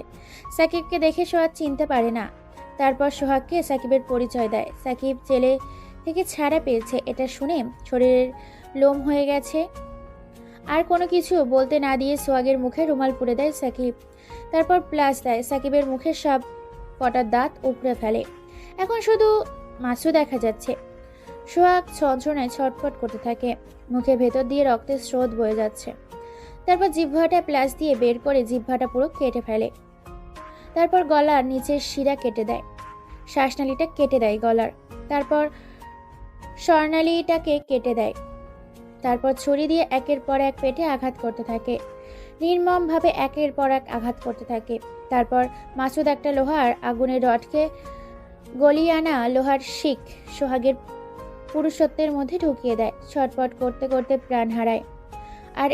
সাকিবকে দেখে সোহাগ চিনতে পারে না। তারপর সোহাগকে সাকিবের পরিচয় দেয়। সাকিব জেলে থেকে ছাড়া পেয়েছে এটা শুনে শরীরের লোম হয়ে গেছে। আর কোনো কিছু বলতে না দিয়ে সোহাগের মুখে রুমাল পুড়ে দেয় সাকিব। তারপর প্লাস দেয়। সাকিবের মুখে সব কটা দাঁত উপড়ে ফেলে। এখন শুধু মাসু দেখা যাচ্ছে। সোহাগ যন্ত্রণায় ছটফট করতে থাকে। মুখে ভেতর দিয়ে রক্তের স্রোত বয়ে যাচ্ছে। তারপর জিহ্বাটা প্লাস দিয়ে বের করে জিহ্বাটা পুরো কেটে ফেলে। তারপর গলার নিচের শিরা কেটে দেয়, শ্বাসনালীটা কেটে দেয় গলার। তারপর স্বর্ণালীটাকে কেটে দেয়। তারপর ছুরি দিয়ে একের পর এক পেটে আঘাত করতে থাকে, নির্মমভাবে একের পর এক আঘাত করতে থাকে। তারপর মাসুদ একটা লোহার আগুনের রডকে গলিয়ে আনা লোহার শিক সোহাগের পুরুষত্বের মধ্যে ঢুকিয়ে দেয়। ছটফট করতে করতে প্রাণ হারায়। আর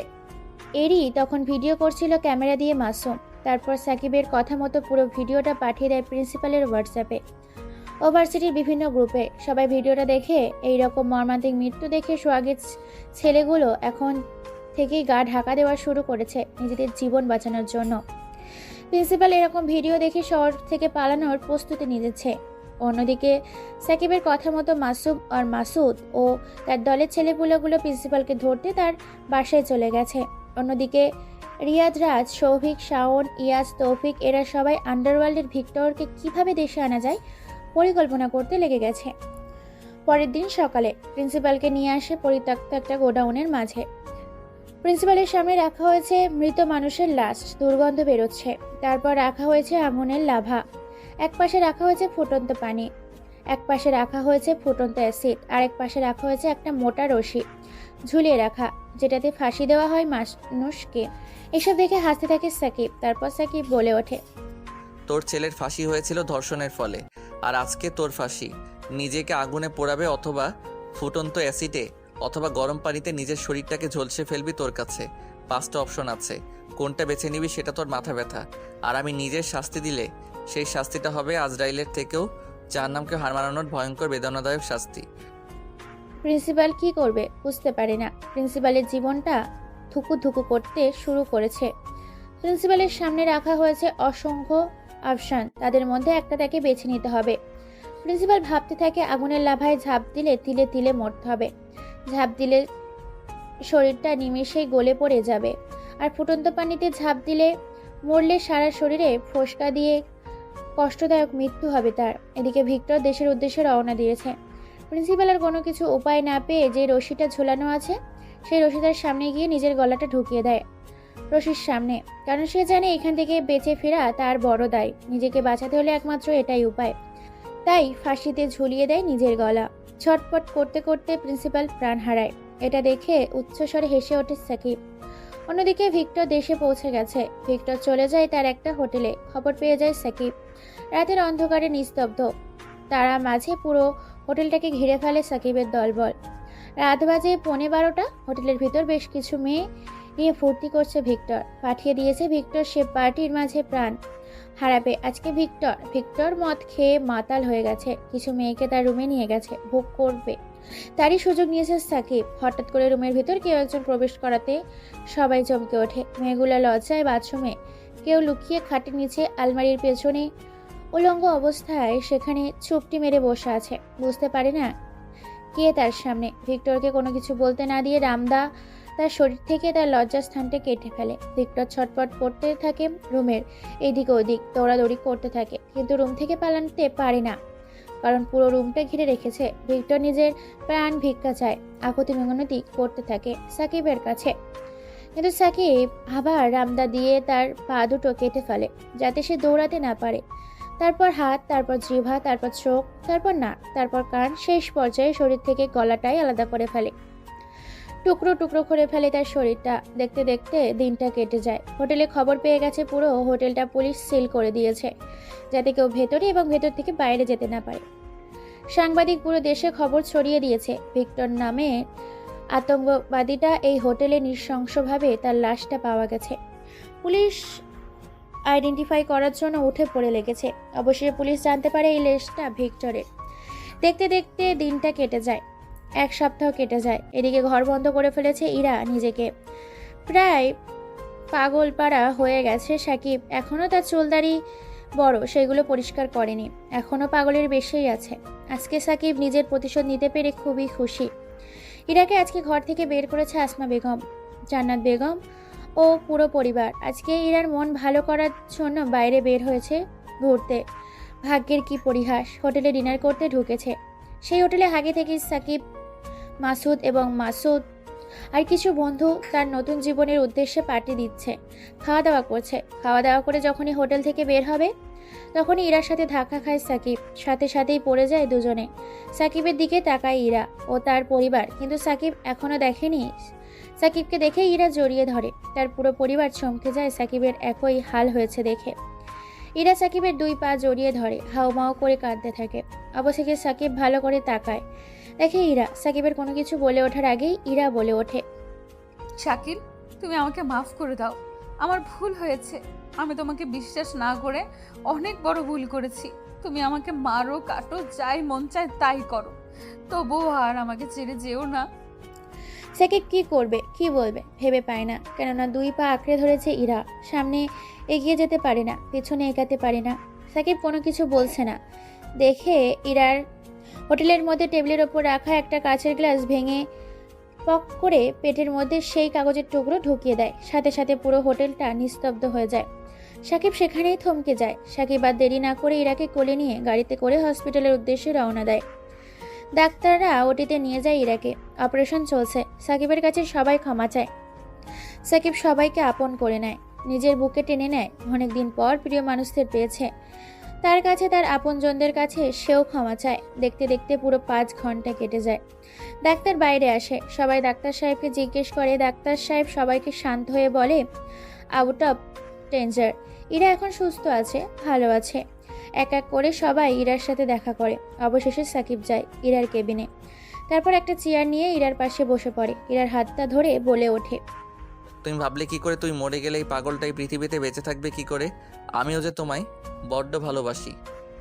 এরই তখন ভিডিও করছিল ক্যামেরা দিয়ে মাসুম। তারপর সাকিবের কথা মতো পুরো ভিডিওটা পাঠিয়ে দেয় প্রিন্সিপালের হোয়াটসঅ্যাপে ও ভার্সিটির বিভিন্ন গ্রুপে। সবাই ভিডিওটা দেখে এই রকম মর্মান্তিক মৃত্যু দেখে সোহাগের ছেলেগুলো এখন থেকেই গা ঢাকা দেওয়া শুরু করেছে নিজেদের জীবন বাঁচানোর জন্য। প্রিন্সিপাল এরকম ভিডিও দেখে শহর থেকে পালানোর প্রস্তুতি নিয়েছে। অন্যদিকে সাকিবের কথা মতো মাসুম আর মাসুদ ও তার দলের ছেলেপুলেগুলো প্রিন্সিপালকে ধরতে তার বাসায় চলে গেছে। অন্যদিকে রিয়াদ, রাজ, সৌভিক, শাওন, ইয়াজ, তৌফিক এরা সবাই আন্ডারওয়ার্ল্ডের ভিক্টরকে কিভাবে দেশে আনা যায় পরিকল্পনা করতে লেগে গেছে। পরের দিন সকালে প্রিন্সিপালকে নিয়ে আসে পরিত্যক্ত একটা গোডাউনের মাঝে। প্রিন্সিপালের সামনে রাখা হয়েছে মৃত মানুষের লাশ, দুর্গন্ধ বেরোচ্ছে। তারপর রাখা হয়েছে আগুনের লাভা, এক পাশে রাখা হয়েছে ফুটন্ত পানি, এক পাশে রাখা হয়েছে ফুটন্ত অ্যাসিড, আর এক পাশে রাখা হয়েছে একটা মোটা রশি ঝুলিয়ে রাখা, যেটাতে ফাঁসি দেওয়া হয় মানুষকে। এসব দেখে হাসতে থাকে সাকিব। তারপর সাকিব বলে ওঠে, তোর ছেলের ফাঁসি হয়েছিল ধর্ষণের ফলে, আর আজকে তোর ফাঁসি। নিজেকে আগুনে পোড়াবে, অথবা ফুটন্ত অ্যাসিডে, অথবা গরম পানিতে নিজের শরীরটাকে ঝলসে ফেলবি। তোর কাছে 5টা অপশন আছে, কোনটা বেছে নিবি সেটা তোর মাথা ব্যথা। আর আমি নিজের শাস্তি দিলে সেই শাস্তিটা হবে আজরাইলের থেকেও জাহান্নামকে হার মানানোর ভয়ঙ্কর বেদনাদায়ক শাস্তি। প্রিন্সিপাল কি করবে বুঝতে পারে না। প্রিন্সিপালের জীবনটা ধুকু ধুকু করতে শুরু করেছে। প্রিন্সিপালের সামনে রাখা হয়েছে অসংখ্য অপশন, তাদের মধ্যে একটা তাকে বেছে নিতে হবে। প্রিন্সিপাল ভাবতে থাকে আগুনের লাভায় ঝাঁপ দিলে তিলে তিলে মরতে হবে, ঝাঁপ দিলে শরীরটা নিমেষেই গলে পড়ে যাবে, আর ফুটন্ত পানিতে ঝাঁপ দিলে মরলে সারা শরীরে ফোসকা দিয়ে কষ্টদায়ক মৃত্যু হবে তার। এদিকে ভিক্টর দেশের উদ্দেশ্যে রওনা দিয়েছে। প্রিন্সিপালের কোনো কিছু উপায় না পেয়ে যে রশিটা ঝোলানো আছে সেই রশিটার সামনে গিয়ে নিজের গলাটা ঢুকিয়ে দেয় রশির সামনে, কারণ সে জানে এখান থেকে বেঁচে ফেরা তার বড় দায়। নিজেকে বাঁচাতে হলে একমাত্র এটাই উপায়, তাই ফাঁসিতে ঝুলিয়ে দেয় নিজের গলা। ছটপট করতে করতে প্রিন্সিপাল প্রাণ হারায়। এটা দেখে উচ্চস্বরে হেসে ওঠে সাকিব। অন্যদিকে ভিক্টর দেশে পৌঁছে গেছে। ভিক্টর চলে যায় তার একটা হোটেলে। খবর পেয়ে যায় সাকিব। রাতের অন্ধকারে নিস্তব্ধ তারা মাঝে পুরো হোটেলটাকে ঘিরে ফেলে সাকিবের দলবল। রাত বাজে 11:15। হোটেলের ভিতর বেশ কিছু মেয়ে নিয়ে ফুর্তি করছে ভিক্টর। পাঠিয়ে দিয়েছে ভিক্টর সে পার্টির মাঝে প্রাণ হারাবে আজকে। ভিক্টর মদ খেয়ে মাতাল হয়ে গেছে। কিছু মেয়েকে তার রুমে নিয়ে গেছে, ভোগ করবে। তারই সুযোগ নিয়েছে সাকিব। হঠাৎ করে রুমের ভিতর কেউ একজন প্রবেশ করাতে সবাই চমকে ওঠে। মেয়েগুলো লজ্জায় বাথরুমে, কেউ লুকিয়ে খাটের নিচে, আলমারির পেছনে উলঙ্গ অবস্থায় সেখানে চুপটি মেরে বসে আছে। বুঝতে পারে না কে তার সামনে। ভিক্টরকে কোনো কিছু বলতে না দিয়ে রামদা তার শরীর থেকে তার লজ্জাস্থানটা কেটে ফেলে। ভিক্টর ছটপট করতে থাকে রুমের এইদিক ওদিক, দৌড়াদৌড়ি করতে থাকে, কিন্তু রুম থেকে পালাতে পারে না, কারণ পুরো রুমটা ঘিরে রেখেছে। ভিক্টর নিজের প্রাণ ভিক্ষা চায়, আকুতি মিনতি করতে থাকে সাকিবের কাছে, কিন্তু সাকিব আবার রামদা দিয়ে তার পা দুটো কেটে ফেলে যাতে সে দৌড়াতে না পারে। তারপর হাত, তারপর জিহ্বা, তারপর চোখ, তারপর নাক, তারপর কান, শেষ পর্যায়ে শরীর থেকে গলাটাই আলাদা করে ফেলে। টুকরো টুকরো করে ফেলে তার শরীরটা। দেখতে দেখতে দিনটা কেটে যায়। হোটেলে খবর পেয়ে গেছে পুরো হোটেলটা পুলিশ সিল করে দিয়েছে, যাতে কেউ ভেতরে এবং ভেতর থেকে বাইরে যেতে না পারে। সাংবাদিক পুরো দেশে খবর ছড়িয়ে দিয়েছে ভিক্টর নামে আতঙ্কবাদীটা এই হোটেলে নৃশংসভাবে তার লাশটা পাওয়া গেছে। পুলিশ আইডেন্টিফাই করার জন্য উঠে পড়ে লেগেছে। অবশেষে পুলিশ জানতে পারে এই লাশটা ভিক্টরের। দেখতে দেখতে দিনটা কেটে যায়, 1 সপ্তাহ কেটে যায়। এদিকে ঘর বন্ধ করে ফেলেছে ইরা নিজেকে। প্রায় পাগলপাড়া হয়ে গেছে সাকিব। এখনও তার চুলদাড়ি বড়, সেগুলো পরিষ্কার করেনি, এখনও পাগলের বেশেই আছে। আজকে সাকিব নিজের প্রতিশোধ নিতে পেরে খুবই খুশি। ইরাকে আজকে ঘর থেকে বের করেছে আসমা বেগম, জান্নাত বেগম ও পুরো পরিবার। আজকে ইরার মন ভালো করার জন্য বাইরে বের হয়েছে ঘুরতে। ভাগ্যের কি পরিহাস, হোটেলে ডিনার করতে ঢুকেছে। সেই হোটেলে আগে থেকে সাকিব, মাসুদ এবং মাসুদ আর কিছু বন্ধু তার নতুন জীবনের উদ্দেশ্যে পার্টি দিচ্ছে, খাওয়া দাওয়া করছে। খাওয়া দাওয়া করে যখনই হোটেল থেকে বের হবে তখনই ইরার সাথে ধাক্কা খায় সাকিব। সাথে সাথেই পড়ে যায় দুজনে। সাকিবের দিকে তাকায় ইরা ও তার পরিবার, কিন্তু সাকিব এখনো দেখেনি। সাকিবকে দেখে ইরা জড়িয়ে ধরে। তার পুরো পরিবার চমকে যায় সাকিবের একই হাল হয়েছে দেখে। ইরা সাকিবের 2 পা জড়িয়ে ধরে, হাউমাউ করে কাঁদতে থাকে। অবশেষে সাকিব ভালো করে তাকায়, দেখে ইরা। সাকিবের কোনো কিছু বলে ওঠার আগেই ইরা বলে ওঠে, শাকিল, তুমি আমাকে মাফ করে দাও, আমার ভুল হয়েছে। আমি তোমাকে বিশ্বাস না করে অনেক বড় ভুল করেছি। তুমি আমাকে মারো, কাটো, যাই মন চায় তাই করো, তবুও আর আমাকে ছেড়ে যেও না। সাকিব কি করবে, কি বলবে ভেবে পায় না, কেননা 2 পা আঁকড়ে ধরেছে ইরা। সামনে এগিয়ে যেতে পারে না, পেছনে এগাতে পারে না। সাকিব কোনো কিছু বলছে না, দেখে ইরার হোটেলের মধ্যে টেবিলের ওপর রাখা একটা কাঁচের গ্লাস ভেঙে পক করে পেটের মধ্যে সেই কাগজের টুকরো ঢুকিয়ে দেয়। সাথে সাথে পুরো হোটেলটা নিস্তব্ধ হয়ে যায়। সাকিব সেখানেই থমকে যায়। সাকিব আর দেরি না করে ইরাকে কোলে নিয়ে গাড়িতে করে হসপিটালের উদ্দেশ্যে রওনা দেয়। ডাক্তাররা ওটিতে নিয়ে যায় ইরাকে। অপারেশন চলছে। সাকিবের কাছে সবাই ক্ষমা চায়। সাকিব সবাইকে আপন করে নেয়, নিজের বুকে টেনে নেয়। অনেকদিন পর প্রিয় মানুষদের পেয়েছে, তার কাছে, তার আপনজনদের কাছে সেও ক্ষমা চায়। দেখতে দেখতে পুরো 5 ঘন্টা কেটে যায়। ডাক্তার বাইরে আসে। সবাই ডাক্তার সাহেবকে জিজ্ঞেস করে। ডাক্তার সাহেব সবাইকে শান্ত হয়ে বলে, আউট অফ ডেঞ্জার। ইরা এখন সুস্থ আছে, ভালো আছে। এক এক করে সবাই ইরার সাথে দেখা করে। অবশেষে সাকিব যায় ইরার কেবিনে। তারপর একটা চেয়ার নিয়ে ইরার পাশে বসে পড়ে। ইরার হাতটা ধরে বলে ওঠে, তুমি ভাবলে কি করে তুই মরে গেলে এই পাগলটাই পৃথিবীতে বেঁচে থাকবে কি করে? আমিও যে তোমায় বড্ড ভালোবাসি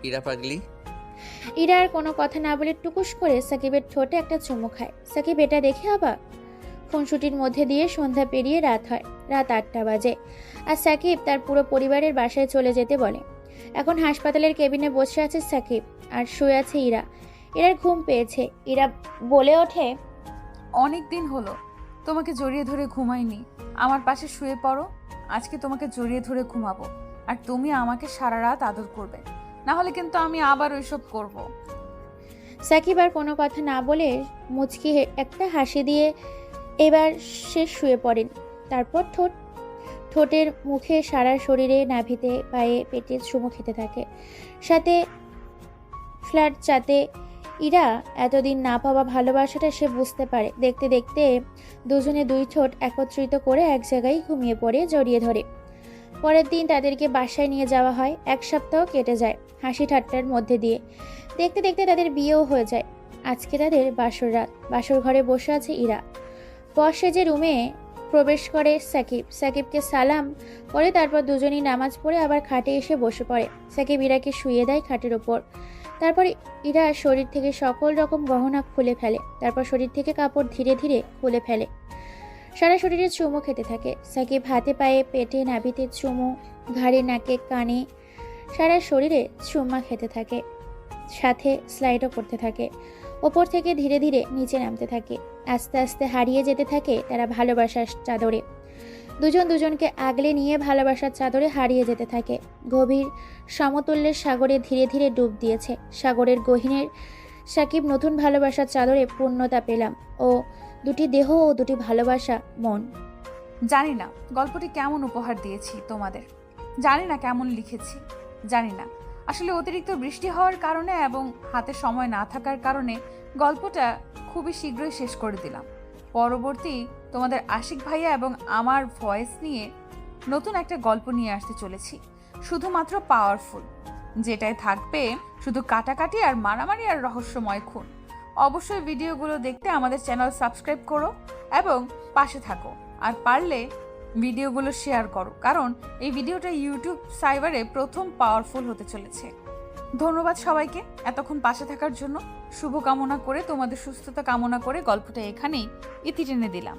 ইরা পাগলি। ইরা আর কোনো কথা না বলে টুকুস করে সাকিবের ঠোঁটে একটা চুমু খায়। সাকিব এটা দেখে অবাক। খুনসুটির মধ্যে দিয়ে সন্ধ্যা পেরিয়ে রাত হয়। রাত 8টা বাজে। আর সাকিব তার পুরো পরিবারের বাসায় চলে যেতে বলে। এখন হাসপাতালের কেবিনে বসে আছে সাকিব আর শুয়ে আছে ইরা। ইরার ঘুম পেয়েছে। ইরা বলে ওঠে, অনেক দিন হলো তোমাকে জড়িয়ে ধরে ঘুমাইনি। আমার পাশে শুয়ে পড়ো, আজকে তোমাকে জড়িয়ে ধরে ঘুমাবো আর তুমি আমাকে সারা রাত আদর করবে, না হলে কিন্তু আমি আবার ওইসব করব। সাকিব আর কোনো কথা না বলে মুচকি একটা হাসি দিয়ে এবার সে শুয়ে পড়েন। তারপর ঠোঁটের মুখে, সারা শরীরে, নাভিতে, পায়ে, পেটে চুমু খেতে থাকে। সাথে ফ্ল্যাট চাতে ইরা এতদিন না পাওয়া ভালোবাসাটা সে বুঝতে পারে। দেখতে দেখতে দুজনে 2 ঠোঁট একত্রিত করে এক জায়গায় ঘুমিয়ে পড়ে জড়িয়ে ধরে। পরের দিন তাদেরকে বাসায় নিয়ে যাওয়া হয়। 1 সপ্তাহ কেটে যায় হাসি ঠাট্টার মধ্যে দিয়ে। দেখতে দেখতে তাদের বিয়েও হয়ে যায়। আজকে তাদের বাসর রাত। বাসর ঘরে বসে আছে ইরা। বসে যে রুমে প্রবেশ করে সাকিবকে সালাম করে। তারপর দুজনেই নামাজ পড়ে আবার খাটে এসে বসে পড়ে। সাকিব ইরাকে শুইয়ে দেয় খাটের ওপর। তারপর ইরা শরীর থেকে সকল রকম গহনা খুলে ফেলে। তারপর শরীর থেকে কাপড় ধীরে ধীরে খুলে ফেলে। সারা শরীরে চুমু খেতে থাকে। সাকিব হাতে, পায়ে, পেটে, নাভিতে চুমু, ঘাড়ে, নাকে, কানে, সারা শরীরে চুম্মা খেতে থাকে। সাথে স্লাইডও করতে থাকে। ওপর থেকে ধীরে ধীরে নিচে নামতে থাকে। আস্তে আস্তে হারিয়ে যেতে থাকে তারা ভালোবাসার চাদরে। দুজন দুজনকে আগলে নিয়ে ভালোবাসার চাদরে হারিয়ে যেতে থাকে। গভীর সমতুল্যের সাগরে ধীরে ধীরে ডুব দিয়েছে। সাগরের গহীনের সাকিব নতুন ভালোবাসার চাদরে পূর্ণতা পেলাম। ও 2টি দেহ ও 2টি ভালোবাসা মন। জানি না গল্পটি কেমন উপহার দিয়েছি তোমাদের, জানি না কেমন লিখেছি, জানি না। আসলে অতিরিক্ত বৃষ্টি হওয়ার কারণে এবং হাতে সময় না থাকার কারণে গল্পটা খুবই শীঘ্রই শেষ করে দিলাম। পরবর্তী তোমাদের আশিক ভাইয়া এবং আমার ভয়েস নিয়ে নতুন একটা গল্প নিয়ে আসতে চলেছি, শুধুমাত্র পাওয়ারফুল, যেটায় থাকবে শুধু কাটাকাটি আর মারামারি আর রহস্যময় খুন। অবশ্যই ভিডিওগুলো দেখতে আমাদের চ্যানেল সাবস্ক্রাইব করো এবং পাশে থাকো। আর পারলে ভিডিওগুলো শেয়ার করো, কারণ এই ভিডিওটা ইউটিউব সাইবারে প্রথম পাওয়ারফুল হতে চলেছে। ধন্যবাদ সবাইকে এতক্ষণ পাশে থাকার জন্য। শুভকামনা করে, তোমাদের সুস্থতা কামনা করে গল্পটা এখানেই ইতি টেনে দিলাম।